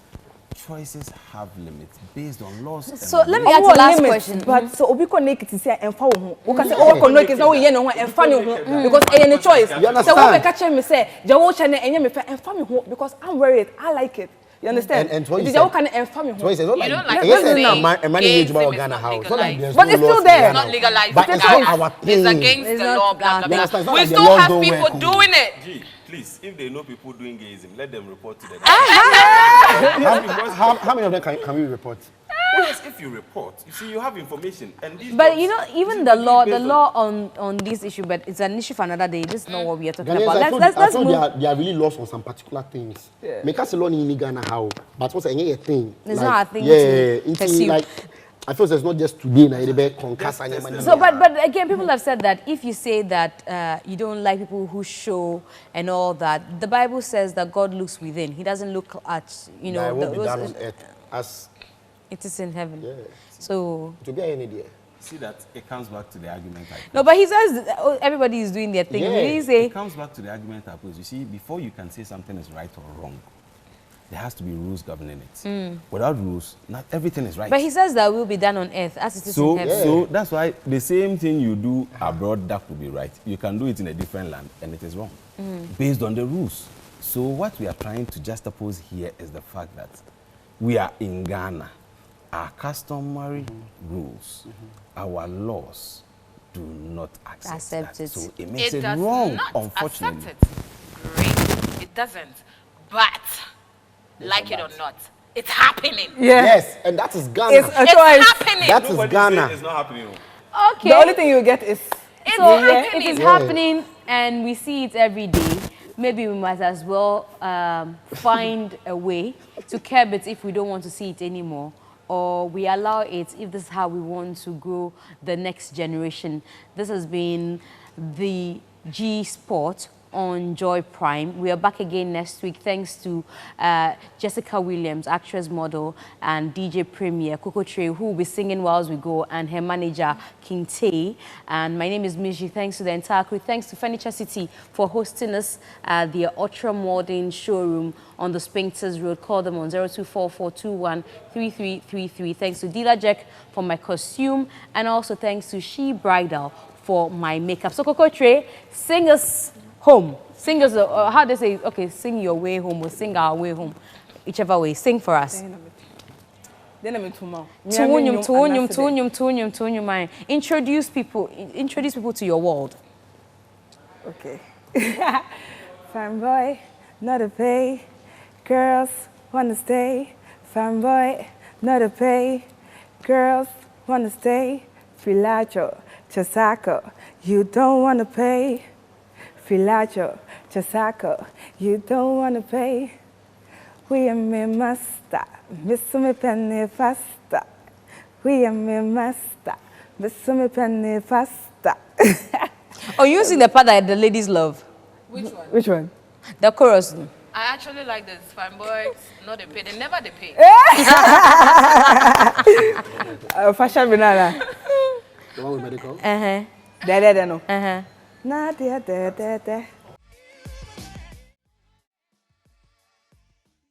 Speaker 4: choices have limits based on laws. And
Speaker 1: So let me
Speaker 3: Obi
Speaker 1: ask the
Speaker 3: wɔ
Speaker 1: last
Speaker 3: limit,
Speaker 1: question.
Speaker 3: But so Obi ko naked to say emfa wo ho. Wo ka say o ko naked na wo ye no ho emfa ne ho because e ne choice.
Speaker 5: You understand?
Speaker 3: So wo be catch me say, "Ja wo che na enye me fa emfa me ho because I'm wearing it. I like it." You understand?
Speaker 5: And what you
Speaker 3: It is
Speaker 5: said-
Speaker 3: ja wo ka na emfa me
Speaker 5: So
Speaker 3: ho.
Speaker 5: it's not
Speaker 6: You
Speaker 5: like,
Speaker 6: don't like
Speaker 5: yes,
Speaker 6: to say
Speaker 5: a man
Speaker 6: gay
Speaker 5: age about
Speaker 6: is
Speaker 5: Ghana
Speaker 6: not
Speaker 5: house. It's not like
Speaker 6: legalized.
Speaker 5: there's
Speaker 3: But
Speaker 5: no
Speaker 3: it's
Speaker 5: laws
Speaker 3: still
Speaker 5: in
Speaker 3: there.
Speaker 5: Ghana.
Speaker 6: It's not legalized.
Speaker 5: But it's not our
Speaker 6: It's
Speaker 5: thing.
Speaker 6: against
Speaker 1: It's
Speaker 6: the
Speaker 1: not-
Speaker 6: law, blah, blah,
Speaker 5: You
Speaker 6: blah.
Speaker 5: understand? It's not
Speaker 6: We
Speaker 5: like the
Speaker 6: still
Speaker 5: laws
Speaker 6: have
Speaker 5: don't
Speaker 6: people
Speaker 5: work.
Speaker 6: doing it.
Speaker 4: Gee, please, if they know people doing gayism, let them report to the
Speaker 5: How many of them can we report?
Speaker 4: Yes, if you report, you see, you have information. And these
Speaker 1: But
Speaker 4: jobs-
Speaker 1: you know, even
Speaker 4: these
Speaker 1: the
Speaker 4: jobs based
Speaker 1: law on this issue, but it's an issue for another day. This is not what we are talking
Speaker 5: Ghanaians,
Speaker 1: about.
Speaker 5: I feel
Speaker 1: Let's move.
Speaker 5: they are really lost on some particular things. Make us alone in Ghana how, but what's a thing?
Speaker 1: It's
Speaker 5: like,
Speaker 1: not a thing
Speaker 5: yeah,
Speaker 1: to
Speaker 5: it's
Speaker 1: pursue.
Speaker 5: like I feel it's not just today. Na be concuss and money.
Speaker 1: So, but again, people have said that if you say that you don't like people who show and all that, the Bible says that God looks within. He doesn't look at, you know,
Speaker 5: I won't be
Speaker 1: those-
Speaker 5: down on earth as
Speaker 1: it is in heaven.
Speaker 5: yeah.
Speaker 1: So,
Speaker 5: To be any day.
Speaker 4: See that it comes back to the argument I
Speaker 1: no, but he says everybody is doing their thing.
Speaker 5: Yeah.
Speaker 1: Will he say?
Speaker 4: It comes back to the argument I pose. You see, before you can say something is right or wrong, there has to be rules governing it. Without rules, not everything is right.
Speaker 1: But he says that will be done on earth as it is in heaven.
Speaker 4: So that's why the same thing you do abroad, that would be right. You can do it in a different land, and it is wrong, based on the rules. So what we are trying to juxtapose here is the fact that we are in Ghana. Our customary rules, our laws do not accept
Speaker 1: Accept
Speaker 4: that.
Speaker 1: it.
Speaker 4: So it makes it
Speaker 6: does
Speaker 4: wrong,
Speaker 6: not
Speaker 4: unfortunately.
Speaker 6: accept it. Great. It doesn't. But, like it or not, it's happening.
Speaker 3: Yeah.
Speaker 5: Yes, and that is Ghana.
Speaker 3: It's a
Speaker 6: It's
Speaker 3: choice.
Speaker 6: happening.
Speaker 5: That is
Speaker 4: Nobody
Speaker 5: Ghana.
Speaker 4: said it's not happening.
Speaker 1: Okay.
Speaker 3: The only thing you get is
Speaker 6: It's
Speaker 1: So
Speaker 6: happening.
Speaker 1: it is happening, and we see it every day. Maybe we might as well find a way to curb it if we don't want to see it anymore, or we allow it if this is how we want to grow the next generation. This has been the G Sport on Joy Prime. We are back again next week thanks to Jessica Williams, actress, model, and DJ Premier, Coco Trey, who will be singing whilst we go, and her manager, King Tay. And my name is MzGee. Thanks to the entire crew. Thanks to Furniture City for hosting us at their ultra-modern showroom on the Spinkters Road. Call them on 0244213333. Thanks to Dealer Jack for my costume, and also thanks to She Bridal for my makeup. So Coco Trey, sing us home. Sing us, how they say, okay, sing your way home or sing our way home. Whichever way, sing for us. Introduce people to your world.
Speaker 3: Okay. Fine boy, not a pay. Girls wanna stay. Fine boy, not a pay. Girls wanna stay. Filacho, Chasako, you don't wanna pay. Filacho, Chasako, you don't wanna pay. We are me master, miss me penny faster. We are me master, miss me penny faster.
Speaker 1: Oh, you sing the part that the ladies love.
Speaker 6: Which one?
Speaker 3: Which one?
Speaker 1: The chorus.
Speaker 6: I actually like this. Fine boys, not they pay. They never they pay.
Speaker 3: Fashion banana.
Speaker 5: The one with medical?
Speaker 1: Uh-huh.
Speaker 3: There, no.
Speaker 1: Uh-huh.
Speaker 3: Nah, there.